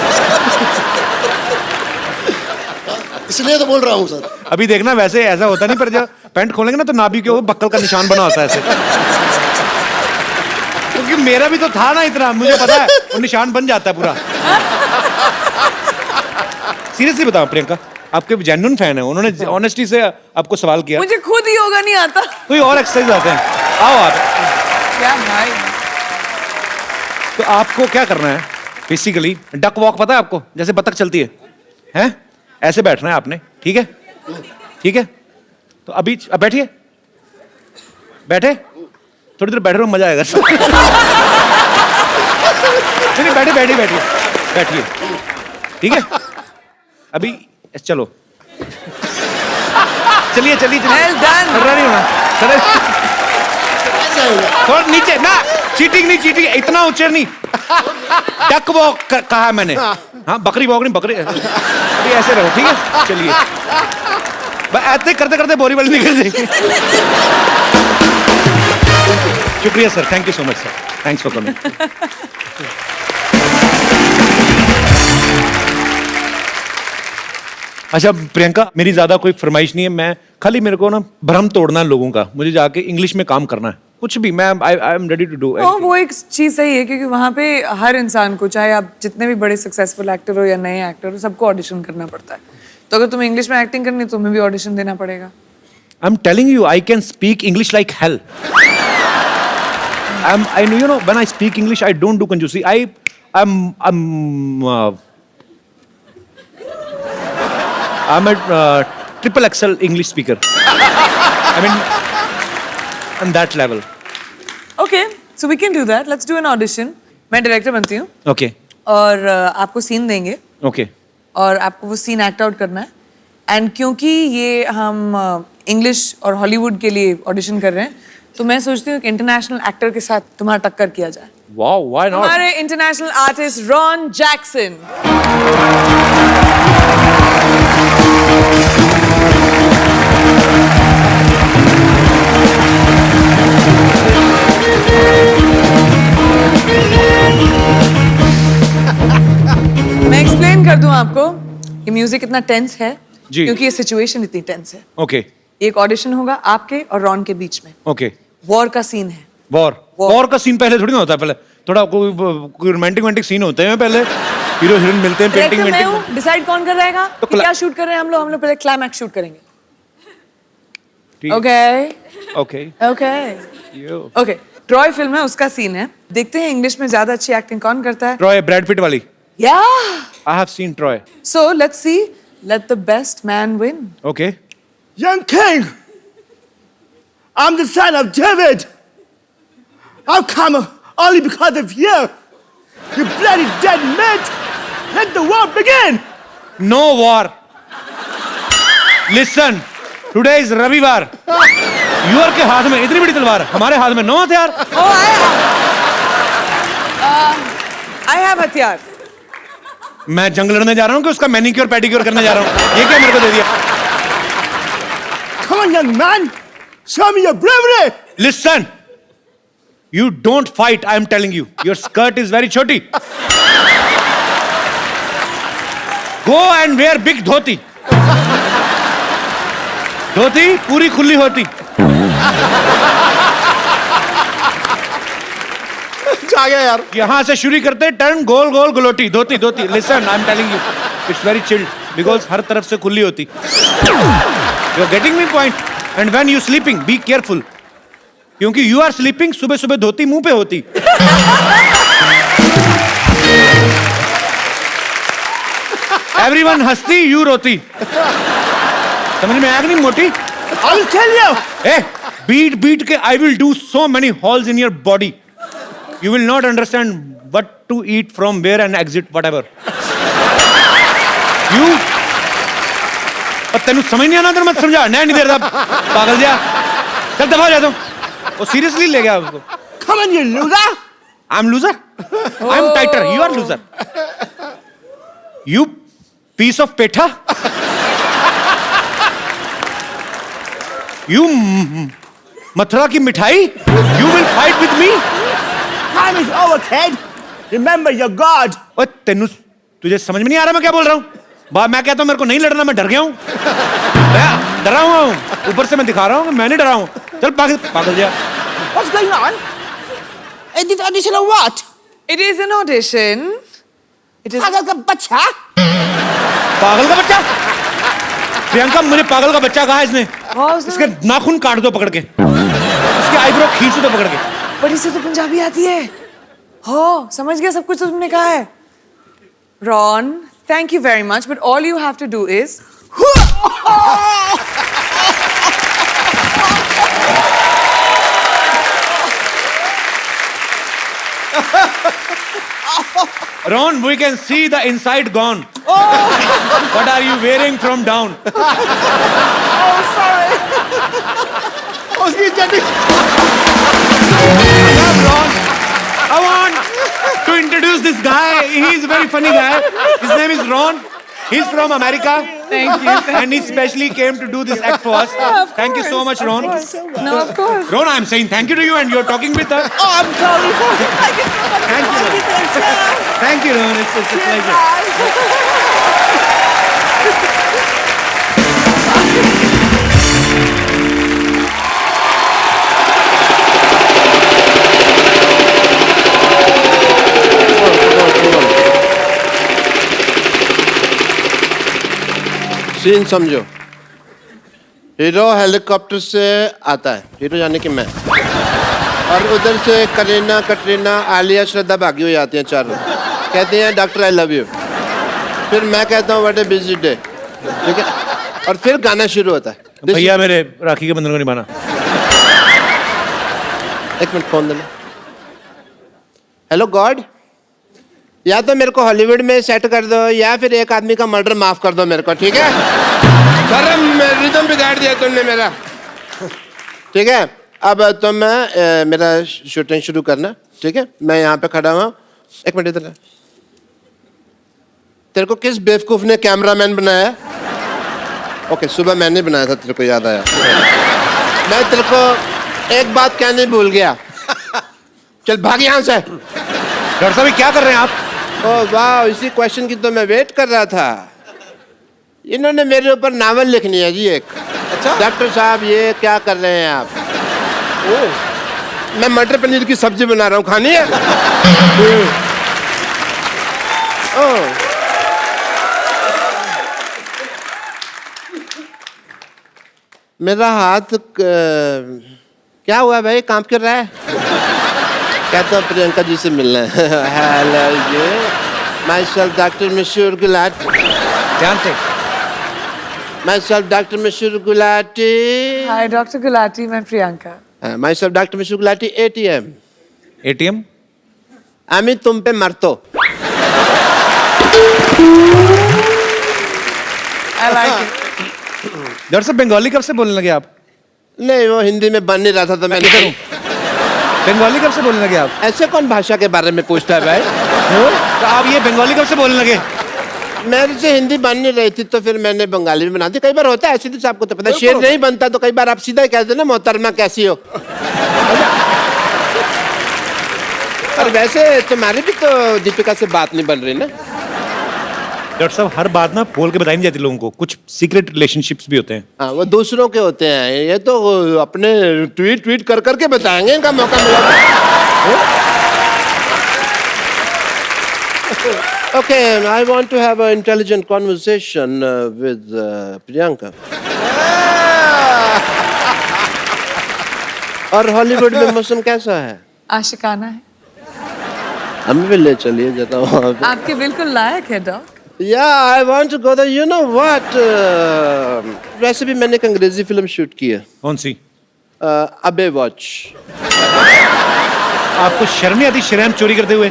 इसलिए तो बोल रहा हूँ सर। अभी देखना, वैसे ऐसा होता नहीं, पर जब पैंट खोलेंगे ना तो नाभि के ऊपर बक्कल का निशान बना होता है ऐसे। क्योंकि मेरा भी तो था ना इतना, मुझे पता है वो निशान बन जाता है पूरा। सीरियसली बताओ प्रियंका, आपके जेन्युइन फैन है, उन्होंने ऑनेस्टी से आपको सवाल किया। मुझे खुद ही योगा नहीं आता। कोई और एक्सरसाइज आते हैं? आओ आप। क्या भाई? तो आपको क्या करना है बेसिकली? डक वॉक पता है आपको, जैसे बतख चलती है, हैं? ऐसे बैठना है आपने, ठीक है? ठीक है, तो अभी अब बैठिए, बैठे, थोड़ी देर बैठे रहो, मजा आएगा। नहीं, बैठे बैठिए बैठिए बैठिए, ठीक है? अभी चलो, चलिए चलिए चलिए। Well done. डरना नहीं होना, थोड़ा नीचे ना, चीटिंग नहीं, चीटिंग इतना ऊंचे नहीं। डक वॉक कहा है मैंने। हाँ, बकरी वॉक नहीं, बकरी। अभी ऐसे रहो, ठीक है? चलिए, ऐसे करते करते बोरी वाली निकल जाएगी। शुक्रिया sir, thank you so much sir, thanks for coming. अच्छा प्रियंका, मेरी ज्यादा कोई फरमाइश नहीं है, मैं खाली मेरे को ना भ्रम तोड़ना है लोगों का, मुझे जाके इंग्लिश में काम करना है, कुछ भी। मैं I am ready to do. वो एक चीज सही है, क्योंकि वहाँ पे हर इंसान को, चाहे आप जितने भी बड़े सक्सेसफुल एक्टर हो या नए एक्टर हो, सबको ऑडिशन करना पड़ता है। तो अगर तुम्हें इंग्लिश में एक्टिंग करनी है, तुम्हें भी ऑडिशन देना पड़ेगा। आई am telling you, I can speak English like hell. I know, you know, when I speak English, I don't do conjusi. I'm a triple XL English speaker. I mean, on that level. Okay, so we can do that. Let's do an audition. मैं डायरेक्टर बनती हूँ। Okay. और आपको सीन देंगे। Okay. और आपको वो सीन एक्ट आउट करना है। एंड क्योंकि ये हम इंग्लिश और हॉलीवुड के लिए ऑडिशन कर रहे हैं, तो मैं सोचती हूँ कि इंटरनेशनल एक्टर के साथ तुम्हारा टक्कर किया जाए। Wow, why not? हमारे इंटरनेशनल आर्टिस्ट रॉन जैक्सन। मैं एक्सप्लेन कर दूं आपको, ये म्यूजिक इतना टेंस है जी। क्योंकि ये सिचुएशन इतनी टेंस है। Okay. एक ऑडिशन होगा आपके और रॉन के बीच में। Okay. वॉर का सीन है। वॉर का सीन पहले थोड़ी ना होता है, पहले थोड़ा कोई रोमांटिक सीन होते हैं पहले, हीरो हीरोइन मिलते हैं, पेंटिंग मैं वेंटिंग। हूँ, डिसाइड कौन कर रहेगा तो कि क्या शूट कर रहे हैं हम लोग पहले क्लाइमैक्स शूट करेंगे। ठीक। Okay Okay. Okay You. Okay. Troy film है, उसका सीन है। देखते हैं इंग्लिश में ज्यादा अच्छी एक्टिंग कौन करता है। Troy, Brad Pitt वाली। या I have seen Troy. So let's see, let the best man win. Okay. Young king, I'm the son of David. I've come only because of you. You bloody dead meat. Let the war begin. No war. Listen, today is रविवार। यूर के हाथ में इतनी बड़ी तलवार, हमारे हाथ में 9 हथियार। आई हैव हथियार। मैं जंग लड़ने जा रहा हूँ कि उसका मैनिक्योर पेडिक्योर करने जा रहा हूँ? ये क्या मेरे को दे दिया? Come on, young man. Show me your bravery. Listen, you don't fight. I am telling you. Your skirt is very choti. Go and wear big dhoti. Dhoti पूरी खुली होती। आ गया यार। यहां से शुरू करते टर्न गोल गोल गलोटी dhoti dhoti. Listen I am telling you it's very chilled because हर तरफ से खुली होती। You are getting me point. And when you sleeping be careful क्योंकि यू आर स्लीपिंग सुबह सुबह धोती मुंह पे होती। एवरीवन हंसती यू रोती। समझ में आया कि नहीं मोटी? I'll tell you. बीट बीट के I will do so many holes in your body you will not understand what to eat from where and exit whatever you. तेन समझ नहीं आना तेन मत समझा नहीं देर पागल जा। चल दफा जा। वो सीरियसली ले गया उसको। Come on, you loser. I am loser. I am tighter you are loser. You piece of petha. You Mathura की मिठाई। You will fight with me. Time is over, kid. Remember your God. ओए तेनू तुझे समझ में नहीं आ रहा मैं क्या बोल रहा हूँ? मैं कहता हूँ मेरे को नहीं लड़ना मैं डर गया हूँ। डरा हुआ हूँ ऊपर से मैं दिखा रहा हूँ कि मैं नहीं डरा हूँ। चल पागल पागल जा। What's going on? Is this audition or what? It is an audition. It is. पागल का बच्चा? पागल का बच्चा? प्रियंका मुझे पागल का बच्चा कहा है इसने। इसके नाखून काट दो पकड़ के। इसके आईब्रो खींच दो पकड़ के। बट इसे तो पंजाबी आती है। हो समझ गया सब कुछ तुमने कहा है। Ron, thank you very much, but all you have to do is Ron, we can see the inside gone. What are you wearing from down? Oh, sorry. उसकी चड्डी। Ron, I want to introduce this guy. He is a very funny guy. His name is Ron. He's from America. Thank you. And he specially came to do this act for us. Thank you so much, Ron. No, of course. Ron, I'm saying thank you to you and you're talking with us. Oh, I'm sorry. Thank you so much. Thank you. Thank you, Ron. It's a pleasure. Scene समझो। हीरो हेलीकॉप्टर से आता है, हीरो यानी कि मैं, और उधर से करीना, कटरीना, आलिया, श्रद्धा भागी हुई आती हैं चारों। कहती हैं डॉक्टर आई लव यू। फिर मैं कहता हूँ व्हाट ए बिजी डे, ठीक है, और फिर गाना शुरू होता है। भैया मेरे राखी के बंधन को निभाना। एक मिनट फोन देना। हेलो गॉड, या तो मेरे को हॉलीवुड में सेट कर दो या फिर एक आदमी का मर्डर माफ कर दो मेरे को, ठीक है। सर रिदम बिगाड़ दिया तुमने मेरा, ठीक है। अब तो मैं मेरा शूटिंग शुरू करना, ठीक है। मैं यहाँ पे खड़ा हुआ। एक मिनट इधर। तेरे को किस बेवकूफ ने कैमरामैन बनाया? ओके, सुबह मैंने बनाया था, तेरे को याद आया। मैं तेरे को एक बात कहने भूल गया। चल भाग यहाँ से। डॉक्टर साहब क्या कर रहे हैं आप? ओह वाह, इसी क्वेश्चन की तो मैं वेट कर रहा था। इन्होंने मेरे ऊपर नावल लिखनी है जी एक। अच्छा डॉक्टर साहब ये क्या कर रहे हैं आप? ओह, मैं मटर पनीर की सब्जी बना रहा हूँ, खानी है? ओह, मेरा हाथ क्या हुआ भाई, कांप कर रहा है? कहता हूँ प्रियंका जी से मिलना है। हेलो जी, माई सेल्फ डॉक्टर मशहूर गुलाटी। ध्यान से। माई सेल्फ डॉक्टर मशहूर गुलाटी। Hi, Dr. Gulati. मैं प्रियंका। माई सेल्फ डॉक्टर मशहूर गुलाटी। ATM। ATM? আমি तुम पे मरतो। I like it. डॉक्टर साहब बंगाली कब से बोलने लगे आप? नहीं, वो हिंदी में बन नहीं रहा था तो मैं करूं। बंगाली कब से बोलने लगे आप? ऐसे कौन भाषा के बारे में पूछता है भाई? तो आप ये बंगाली कब से बोलने लगे? मेरे से हिंदी बन नहीं रही थी तो फिर मैंने बंगाली में बना दी। कई बार होता है ऐसे, तो आपको तो पता है, शेर नहीं बनता तो कई बार आप सीधा ही कहते ना मोहतरमा कैसी हो। और वैसे तुम्हारी भी तो दीपिका से बात नहीं बन रही ना? डॉक्टर साहब हर बात ना बोल के बताई नहीं जाती लोगों को, कुछ सीक्रेट रिलेशनशिप्स भी होते हैं। हाँ, वो दूसरों के होते हैं, ये तो अपने ट्वीट कर करके बताएंगे, इनका मौका मिला। Okay, I want to have an intelligent conversation with Priyanka. और हॉलीवुड में मौसम कैसा है? आशिकाना है। हमें भी ले चलिए जरा वहाँ पे। आपके बिल्कुल लायक है dock. Yeah, I want to go there. You know what? वैसे भी मैंने एक अंग्रेजी फिल्म शूट की है। कौन सी? अबे वॉच। आपको शर्म नहीं आती शर्म चोरी करते हुए?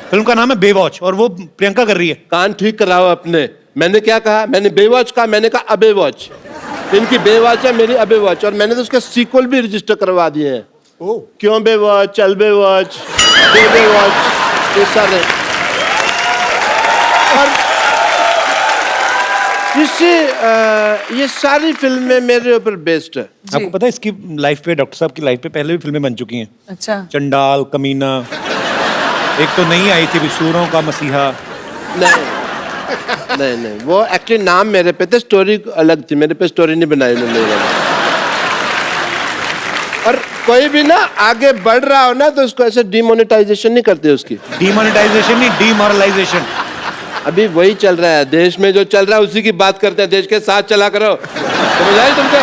फिल्म का नाम है बेवॉच और वो प्रियंका कर रही है। कान ठीक कराओ अपने। मैंने क्या कहा? मैंने बेवॉच कहा, मैंने कहा अबे वॉच। इनकी बेवॉच है, मेरी अबे वॉच, और मैंने तो उसके सीक्वल भी रजिस्टर करवा दिए हैं। क्यों बेवॉच, चल बेवॉच, बेवॉच, ये सारे। और ये सारी फिल्में मेरे ऊपर बेस्ड है। आपको पता है इसकी लाइफ पे, डॉक्टर साहब की लाइफ पे पहले भी फिल्में बन चुकी हैं। अच्छा। चंडाल, कमीना, एक तो नहीं आई थी सूरों का मसीहा। नहीं, वो एक्चुअली नाम मेरे पे थे, स्टोरी अलग थी, मेरे पे स्टोरी नहीं बनाई उन्होंने। और कोई भी ना आगे बढ़ रहा हो ना तो उसको ऐसे डिमोनेटाइजेशन नहीं करते उसकी। डिमोनेटाइजेशन नहीं, डिमोरलाइजेशन। अभी वही चल रहा है देश में, जो चल रहा है उसी की बात करते हैं। देश के साथ चला करो, समझ आई तुमको?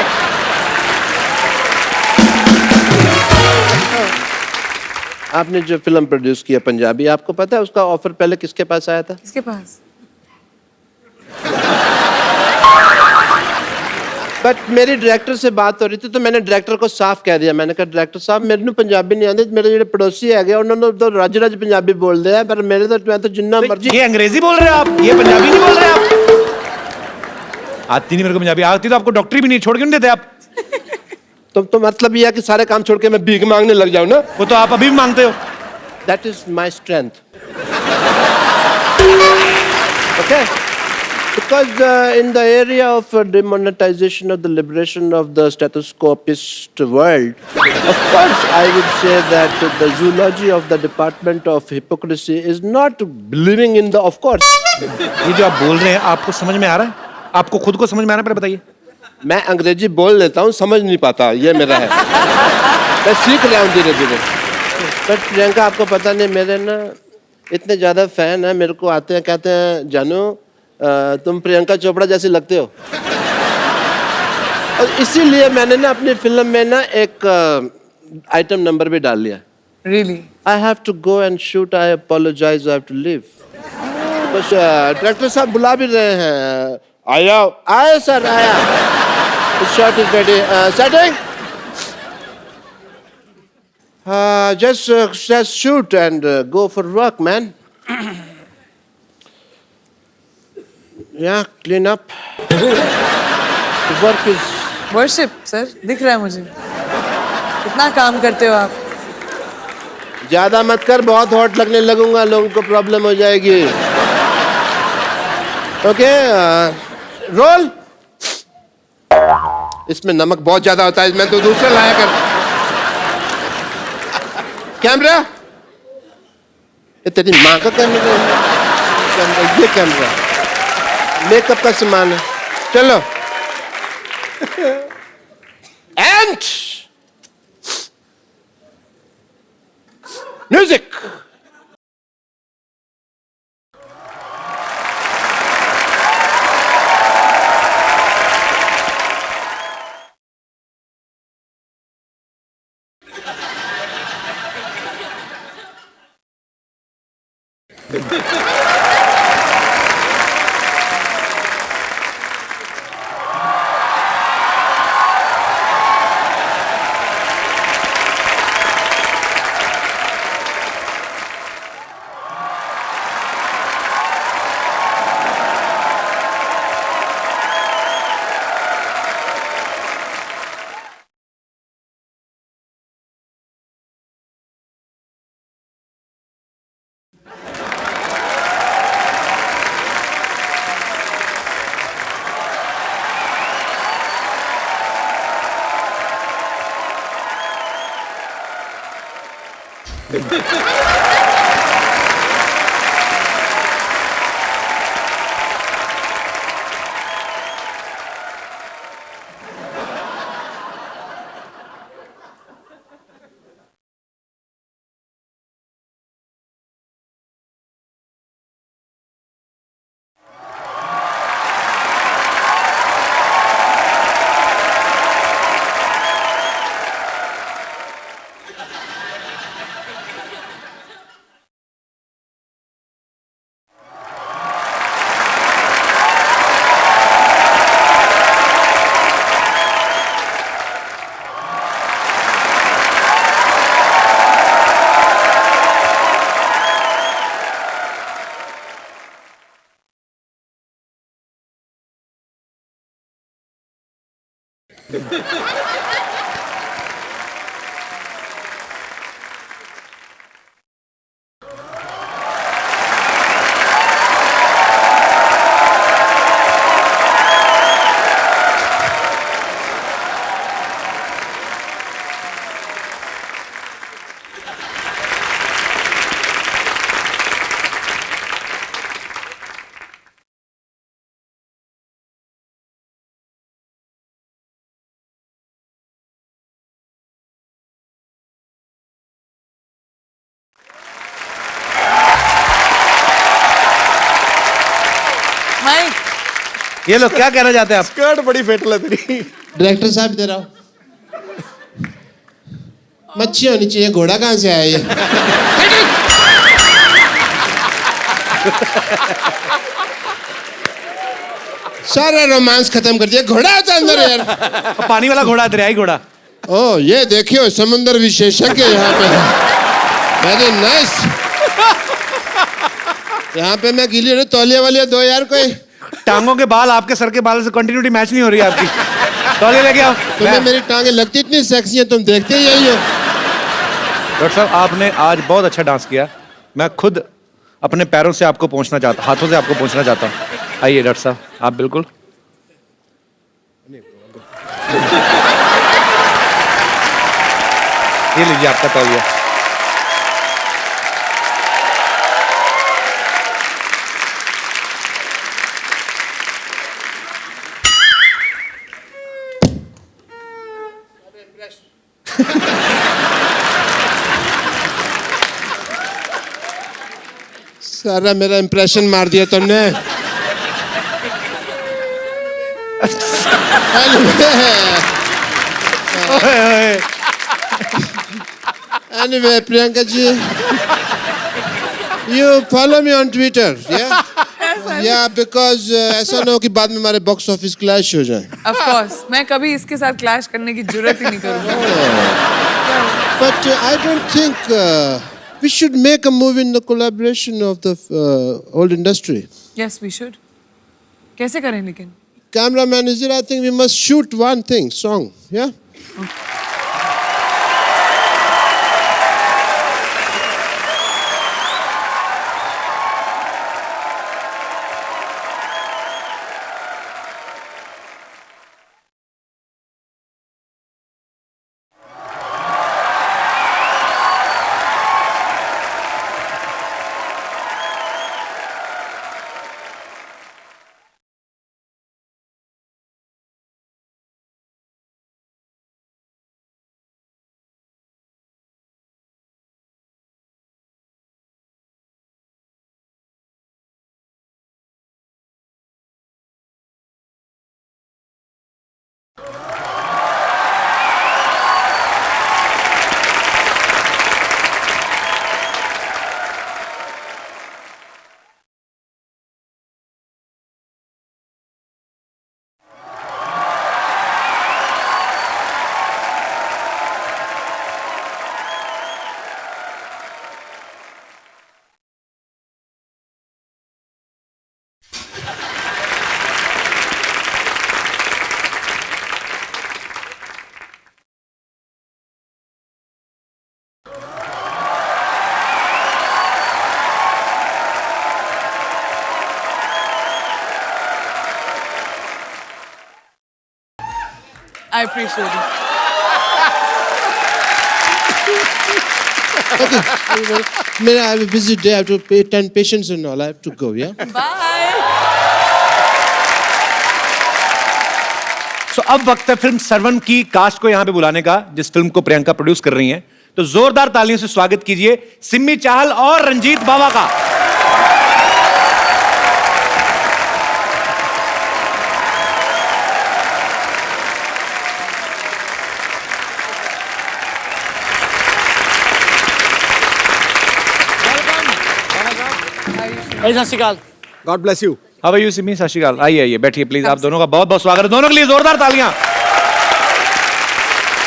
आपने जो फिल्म प्रोड्यूस किया पंजाबी, आपको पता है उसका ऑफर पहले किसके पास आया था? किसके पास? बट मेरी डायरेक्टर से बात हो रही थी तो मैंने डायरेक्टर को साफ कह दिया। मैंने कहा डायरेक्टर साहब मेरे पंजाबी नहीं आती, मेरे जो पड़ोसी है उन्होंने तो रज पंजाबी बोलते हैं, पर मेरे तो मैं तो जिन्ना मर्जी। ये अंग्रेजी बोल रहे हैं आप, ये पंजाबी नहीं बोल रहे आप? आती नहीं मेरे को पंजाबी, आती तो आपको डॉक्टरी भी नहीं छोड़ के नहीं देते आप। तो मतलब यह है कि सारे काम छोड़ के मैं भीख मांगने लग जाऊं ना? वो तो आप अभी भी मांगते हो। That is my strength. Okay? Because in the area of demonetization of the liberation of the stethoscopist world, of course I would say that the zoology of the department of hypocrisy is not believing in the, of course. ये जो आप बोल रहे हैं आपको समझ में आ रहा है? आपको खुद को समझ में आ रहा है? पहले बताइए। मैं अंग्रेजी बोल लेता हूँ, समझ नहीं पाता, ये मेरा है। मैं सीख रहा हूँ धीरे धीरे। बट प्रियंका आपको पता नहीं, मेरे ना इतने ज़्यादा फैन हैं, मेरे को आते हैं कहते हैं जानू तुम प्रियंका चोपड़ा जैसी लगते हो। और इसीलिए मैंने ना अपनी फिल्म में ना एक आइटम नंबर भी डाल लिया। Really? I have to go and shoot. I apologize. I have to leave. बस डायरेक्टर साहब बुला भी रहे हैं। आया सर आया। The shot is ready. Setting. Just shoot and go for work, man. Yeah, clean up. The work is. Worship sir, दिख रहा है मुझे कितना काम करते हो आप। ज्यादा मत कर, बहुत हॉट लगने लगूंगा, लोगों को प्रॉब्लम हो जाएगी। Okay, roll. इसमें नमक बहुत ज्यादा होता है, मैं तो दूसरा लाया कर। कैमरा, ये तेरी माँ का कैमरा, ये कैमरा मेकअप का सामान है। चलो एंड म्यूजिक। माइक ये लोग क्या कहना चाहते हैं आप? स्कर्ट बड़ी फेटल है तेरी। डायरेक्टर साहब इधर आओ। मच्छी होनी चाहिए, घोड़ा कहाँ से आया ये? सारा रोमांस खत्म कर दिया। घोड़ा होता है अंदर यार। पानी वाला घोड़ा, दरियाई घोड़ा। ओ ये देखियो समुद्र विशेषज्ञ यहाँ पे वेरी नाइस। यहाँ पे मैं गीली तौलिया वाली दो यार। कोई टांगों के बाल आपके सर के बाल से कंटिन्यूटी मैच नहीं हो रही है आपकी। तौलिया लेके आओ। तुम्हें मेरी टांगे लगती इतनी सेक्सी है, तुम देखते ही यही हो। डॉक्टर साहब आपने आज बहुत अच्छा डांस किया। मैं खुद अपने पैरों से आपको पहुंचना चाहता, हाथों से आपको पहुंचना चाहता हूँ। आइए डॉक्टर साहब, आप बिल्कुल। ये लीजिए आपका तौलिया। सारा मेरा इंप्रेशन मार दिया तुमने। Anyway, Priyanka ji, you follow me on Twitter, yeah? Yeah, because ऐसा ना हो कि बाद में हमारे बॉक्स ऑफिस क्लैश हो जाए। Of course, मैं कभी इसके साथ क्लैश करने की जरूरत ही नहीं करूँगा। But I don't think we should make a movie in the collaboration of the old industry. Yes, we should. कैसे करें लेकिन? Cameraman is there. I think we must shoot one thing, song, yeah? I appreciate it. I have a busy day. I have to attend patients and all. I have to go, yeah? Bye. So, अब वक्त है फिल्म सर्वन की कास्ट को यहाँ पे बुलाने का, जिस फिल्म को प्रियंका प्रोड्यूस कर रही हैं। तो जोरदार तालियों से स्वागत कीजिए सिम्मी चाहल और रंजीत बावा का। सत श्रीकाल। God bless you. How are you Simmi? सत श्री अकाल। आइए आइए बैठिए प्लीज। आप दोनों का बहुत बहुत स्वागत है। दोनों के लिए जोरदार तालियां।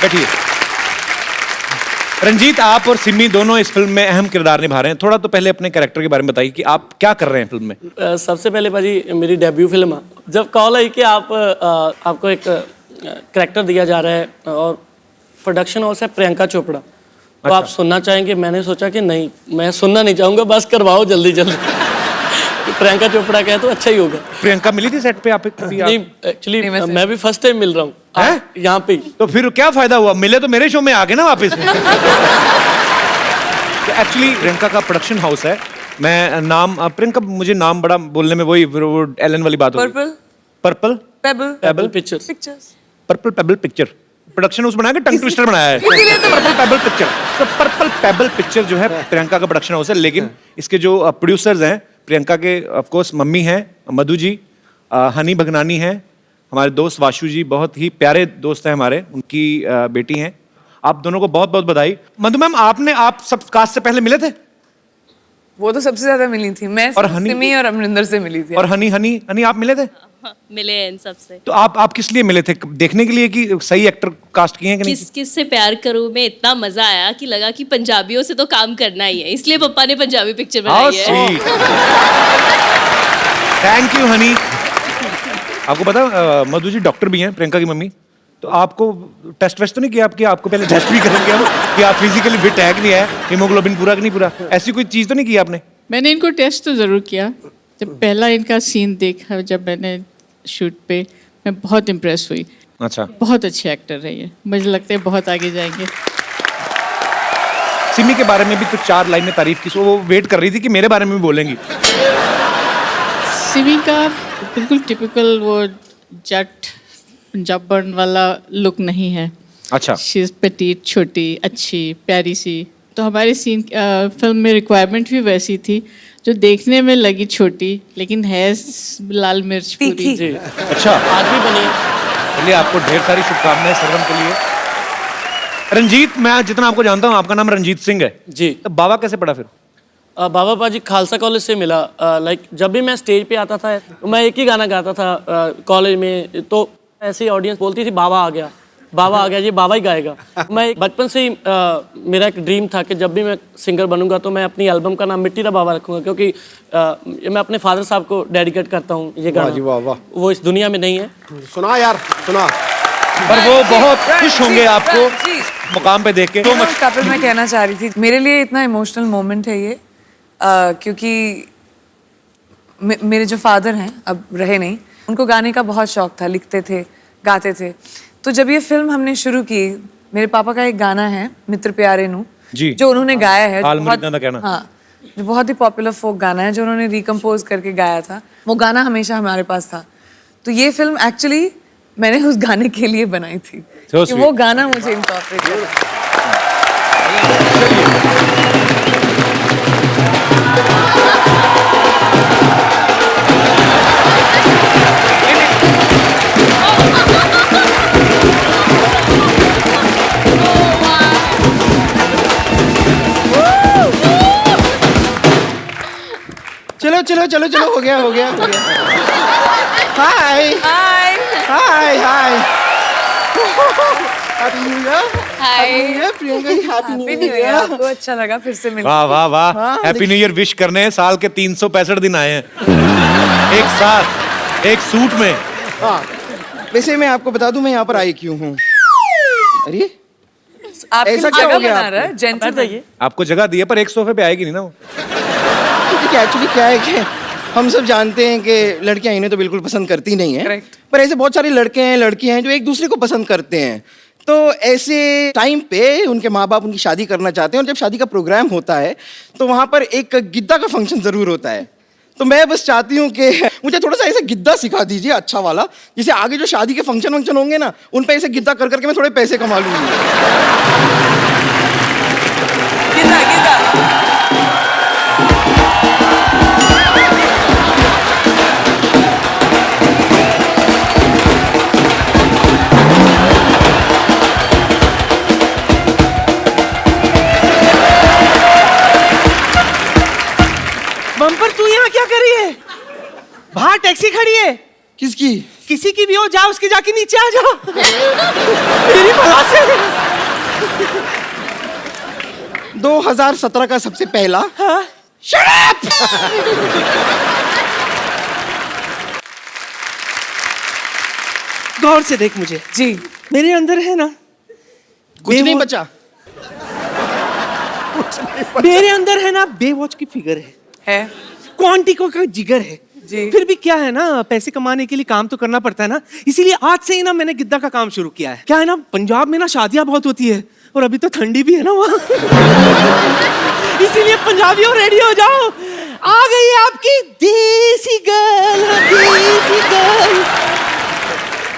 बैठिए। रंजीत, आप और सिम्मी दोनों इस फिल्म में अहम किरदार निभा रहे हैं। थोड़ा तो पहले अपने कैरेक्टर के बारे में बताइए कि आप क्या कर रहे हैं फिल्म में। सबसे पहले भाजी मेरी डेब्यू फिल्म है। जब कॉल आई कि आपको एक करैक्टर दिया जा रहा है और प्रोडक्शन हाउस है प्रियंका चोपड़ा, तो अच्छा। आप सुनना चाहेंगे? मैंने सोचा कि नहीं, मैं सुनना नहीं चाहूँगा, बस करवाओ जल्दी जल्दी। प्रियंका चोपड़ा कहे तो अच्छा ही होगा। प्रियंका मिली थी सेट पे आप कभी? नहीं, एक्चुअली नहीं, वैसे- मैं भी फर्स्ट टाइम मिल रहा हूँ यहाँ पे ही। तो फिर क्या फायदा हुआ? मिले तो मेरे शो में आके ना वापस। एक्चुअली प्रियंका का प्रोडक्शन हाउस है। मैं नाम प्रियंका, मुझे नाम बड़ा बोलने में वही वो एलन वाली बात होगी। Purple payable pictures. Purple payable picture production house बनाया कि टंग ट्विस्टर बनाया है? इसीलिए तो पर्पल पेबल पिक्चर। तो पर्पल पेबल पिक्चर जो है प्रियंका का प्रोडक्शन हाउस है, लेकिन इसके जो प्रोड्यूसर्स हैं प्रियंका के ऑफ कोर्स मम्मी हैं मधु जी, हनी भगनानी हैं, हमारे दोस्त वाशु जी, बहुत ही प्यारे दोस्त हैं हमारे, उनकी बेटी हैं। आप दोनों को बहुत बहुत बधाई। मधु मैम, आप सब कास्ट से पहले मिले थे? वो तो सबसे ज्यादा मिली थी मैं, और हनी? सिमी और अमरिंदर से मिली थी। और हनी आप मिले थे? मिले हैं इन सबसे। तो आप किस लिए मिले थे? देखने के लिए कि सही एक्टर कास्ट किए हैं कि नहीं? किस से प्यार करूं में इतना मजा आया कि लगा कि पंजाबियों से तो काम करना ही है, इसलिए पप्पा ने पंजाबी पिक्चर बनाई है। Thank you Honey. आपको पता मधु जी डॉक्टर भी हैं, प्रियंका की मम्मी। तो आपको टेस्ट वेस्ट तो नहीं किया आपको पहले टेस्ट भी करेंगे हम कि आप फिजिकली फिट है कि नहीं है, हीमोग्लोबिन पूरा कि नहीं पूरा, ऐसी कोई चीज तो नहीं की आपने? मैंने इनको टेस्ट तो ज़रूर किया। जब पहला इनका सीन देखा जब मैंने शूट पे, मैं बहुत इम्प्रेस हुई। अच्छा। बहुत अच्छे एक्टर है ये, मुझे लगता है बहुत आगे जाएंगे। सिमी के बारे में भी कुछ 4 लाइनें तारीफ की, वो वेट कर रही थी कि मेरे बारे में भी बोलेंगी। सिमी का बिल्कुल टिपिकल वो जट पंजाबन वाला लुक नहीं है। अच्छा। शी इज़ पेटीट, छोटी, अच्छी, प्यारी सी। तो हमारी सीन फिल्म में रिक्वायरमेंट भी वैसी थी, जो देखने में लगी छोटी लेकिन है लाल मिर्च पूरी। जी। अच्छा। आज भी बनी है। चलिए, आपको ढेर सारी शुभकामनाएं सरगम के लिए। रंजीत, मैं जितना आपको जानता हूँ आपका नाम रंजीत सिंह है जी। तो बाबा कैसे पड़ा फिर? बाबा पाजी खालसा कॉलेज से मिला। लाइक जब भी मैं स्टेज पे आता था तो मैं एक ही गाना गाता था कॉलेज में, तो ऐसे ही ऑडियंस बोलती थी बाबा आ गया, बाबा आ गया, ये बाबा ही गाएगा। मैं बचपन से ही मेरा एक ड्रीम था कि जब भी मैं सिंगर बनूंगा तो मैं अपनी एल्बम का नाम मिट्टी दा बाबा रखूंगा, क्योंकि ये मैं अपने फादर साहब को डेडिकेट करता हूँ ये वाह जी, वाह, गाना। वाह। वो इस दुनिया में नहीं है। सुना यार, सुना। पर वो बहुत खुश होंगे आपको मुकाम पे देख के। तो कपिल, मैं कहना चाह रही थी, मेरे लिए इतना इमोशनल मोमेंट है ये, क्योंकि मेरे जो फादर हैं अब रहे नहीं, उनको गाने का बहुत शौक था, लिखते थे, गाते थे। तो जब ये फिल्म हमने शुरू की, मेरे पापा का एक गाना है मित्र प्यारे नू जी, जो उन्होंने गाया है, हाल बहुत- मुरीदां दा कहना। हाँ, जो बहुत ही पॉपुलर फोक गाना है, जो उन्होंने रिकम्पोज करके गाया था। वो गाना हमेशा हमारे पास था। तो ये फिल्म एक्चुअली मैंने उस गाने के लिए बनाई थी So कि वो गाना मुझे इनकॉर्पोरेट करना। चलो चलो चलो चलो, हो गया हो गया हो गया। हाय हाय हाय हाय, happy new year Priyanka ji, happy new year. आपको अच्छा लगा फिर से मिलकर? वाह वाह वाह, हैप्पी न्यू ईयर विश करने साल के 365 दिन आए हैं एक साथ एक सूट में। हाँ, वैसे मैं आपको बता दूं मैं यहाँ पर आई क्यों हूँ। अरे आपकी ऐसा क्या जगह हो गया बना रहा है, आपको? जेंटलमैन। आपको जगह दी है पर एक सोफे पे आएगी नहीं ना वो। एक्चुअली क्या है कि हम सब जानते हैं कि लड़कियां इन्हें तो बिल्कुल पसंद करती नहीं है, Correct. पर ऐसे बहुत सारे लड़के हैं लड़कियां हैं जो एक दूसरे को पसंद करते हैं। तो ऐसे टाइम पे उनके माँ बाप उनकी शादी करना चाहते हैं, और जब शादी का प्रोग्राम होता है तो वहाँ पर एक गिद्दा का फंक्शन ज़रूर होता है। तो मैं बस चाहती हूँ कि मुझे थोड़ा सा ऐसा गिद्दा सिखा दीजिए अच्छा वाला, जिसे आगे जो शादी के फंक्शन होंगे ना, उन पे ऐसे गिद्दा कर करके मैं थोड़े पैसे कमा लूँगी। गिद्दा गिद्दा। बम्पर, तू यहाँ क्या कर रही है? बाहर टैक्सी खड़ी है। किसकी? किसी की भी हो, जा उसके जाके नीचे आ जा। मेरी भला से 2017 का सबसे पहला। हाँ? Shut up! गौर से देख मुझे। जी। मेरे अंदर है ना कुछ नहीं बचा। मेरे अंदर है ना बेवॉच की फिगर है क्वांटिको का जिगर है जी। फिर भी क्या है ना, पैसे कमाने के लिए काम तो करना पड़ता है ना, इसीलिए आज से ही ना मैंने गिद्दा का काम शुरू किया है। क्या है ना, पंजाब में ना शादियां बहुत होती है और अभी तो ठंडी भी है ना वहाँ। इसीलिए पंजाबियों रेडी हो जाओ, आ गई है आपकी देसी गर्ल, देसी गर्ल।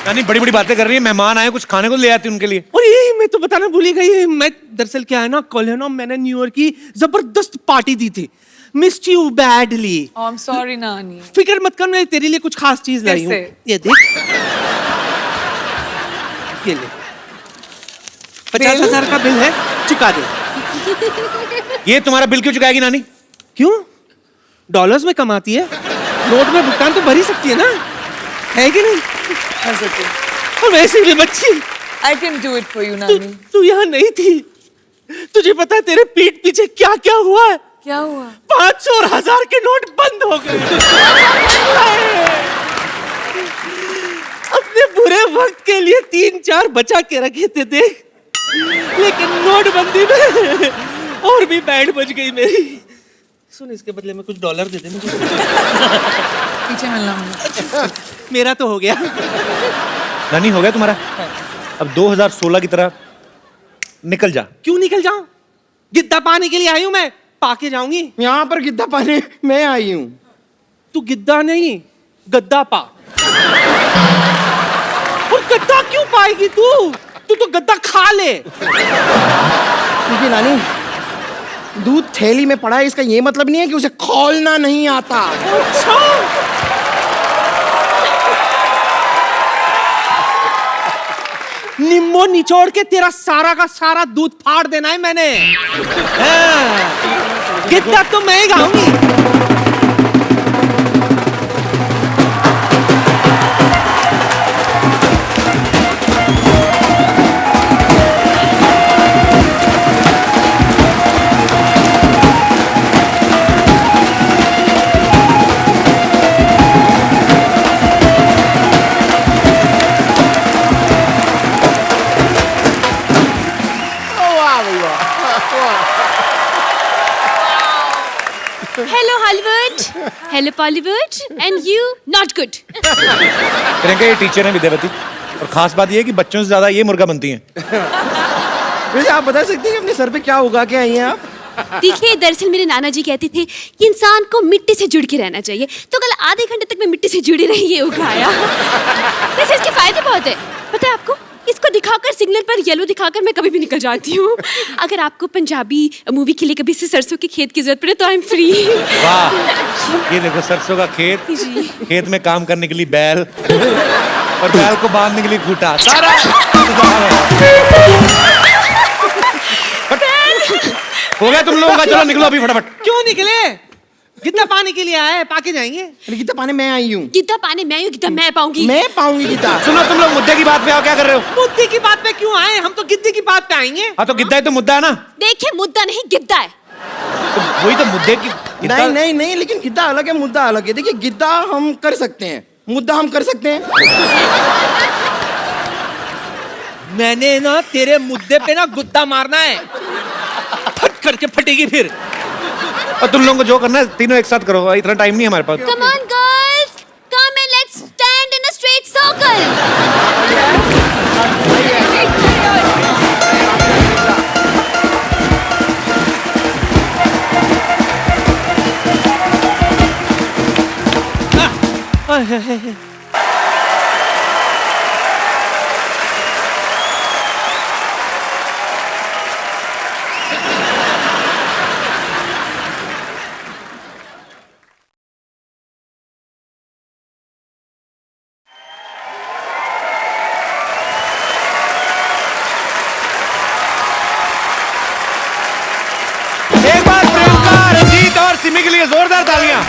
यानी बड़ी बड़ी बातें कर रही है, मेहमान आए कुछ खाने को ले आती उनके लिए। और ये मैं तो बताना भूल ही गई, मैं दरअसल क्या है ना, कल है ना मैंने न्यू ईयर की जबरदस्त पार्टी दी थी। Missed you badly. I am sorry नानी। फिक्र मत कर, मैं तेरे लिए कुछ खास चीज लाई हूँ। ये देख, ये ले 50,000 का बिल है, चुका दे। ये तुम्हारा बिल क्यों चुकाएगी नानी? क्यों? डॉलर्स में कमाती है, नोट में भुगतान तो भर ही सकती है ना, है कि नहीं? और वैसे भी बच्ची, I can do it for you, नानी। तू यहाँ नहीं थी, तुझे पता है तेरे पीठ पीछे क्या क्या हुआ है? क्या हुआ? 500 और 1000 के नोट बंद हो गए। अपने बुरे वक्त के लिए 3-4 बचा के रखे थे देख, लेकिन नोटबंदी में और भी बैंड बज गई मेरी। सुन, इसके बदले में कुछ डॉलर दे दे मुझे। पीछे मिलना मुझे। मेरा तो हो गया। नानी हो गया तुम्हारा? अब 2016 की तरह निकल जा। क्यों निकल जाऊं? गिद्दा पाने के लिए आई हूं मैं, पाके जाऊंगी। यहाँ पर गिद्दा पाने मैं आई हूँ। तू गिद्दा नहीं, गद्दा पा। और गद्दा क्यों पाएगी तू? तू तो गद्दा खा ले। क्योंकि नानी, दूध थैली में पड़ा है, इसका ये मतलब नहीं है कि उसे खोलना नहीं आता। अच्छा। निम्बो निचोड़ के तेरा सारा का सारा दूध फाड़ देना है मैंने। हाँ। गिद्दा तो मैं ही गाऊंगी। Hello Hollywood, hello Bollywood, and you not good. Priyanka ये टीचर है विद्यावती, और खास बात ये है कि बच्चों से ज्यादा ये मुर्गा बनती हैं। वैसे आप बता सकते हैं कि अपने सर पे क्या उगा के आई हैं आप? देखिए, दरअसल मेरे नाना जी कहते थे कि इंसान को मिट्टी से जुड़ के रहना चाहिए, तो कल आधे घंटे तक मैं मिट्टी से जुड़ी रही, ये उगाया। वैसे इसके फायदे बहुत है, पता है आपको? इसको दिखाकर, सिग्नल पर येलो दिखाकर मैं कभी भी निकल जाती हूँ। अगर आपको पंजाबी मूवी के लिए कभी से सरसों के खेत की जरूरत पड़े तो आई एम फ्री। वाह, ये देखो सरसों का खेत, खेत में काम करने के लिए बैल, और बैल को बांधने के लिए खूंटा, सारा हो गया तुम लोगों का। चलो निकलो अभी फटाफट। क्यों निकले? गिद्दा पाने के लिए आए, पाके जाएंगे। गिद्दा पाने मैं आई हूँ। गिद्दा पाने मैं हूँ, गिद्दा मैं पाऊंगी। मैं पाऊंगी गिद्दा। सुनो, तुम लोग मुद्दे की बात पे आओ, क्या कर रहे हो? मुद्दे की बात पे क्यों आए? हम तो गिद्दे की बात पे आएंगे। हाँ तो गिद्दा ही तो मुद्दा है ना। देखिए, मुद्दा नहीं गिद्दा है। तो वही तो मुद्दे की। नहीं नहीं नहीं, लेकिन गिद्दा अलग है, मुद्दा अलग है। देखिए, गिद्दा हम कर सकते हैं, मुद्दा हम कर सकते हैं। मैंने ना तेरे मुद्दे पे ना गुद्दा मारना है, फट करके फटेगी फिर। और तुम लोगों को जो करना है तीनों एक साथ करो, इतना टाइम नहीं है हमारे पास। Come on girls, come and let's stand in a straight circle. एक बार प्रियंका, रंजीत और सिमी के लिए जोरदार तालियां।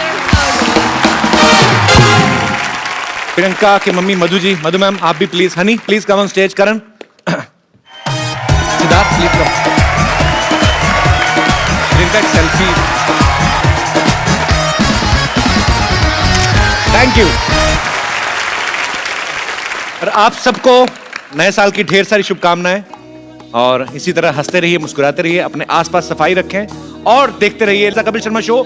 प्रियंका के मम्मी मधु जी, मधु मैम आप भी please, honey please come on stage, Karan, Siddharth please come, Priyanka एक सेल्फी, थैंक यू। और आप सबको नए साल की ढेर सारी शुभकामनाएं और इसी तरह हंसते रहिए, मुस्कुराते रहिए, अपने आसपास सफाई रखें और देखते रहिए कपिल शर्मा शो।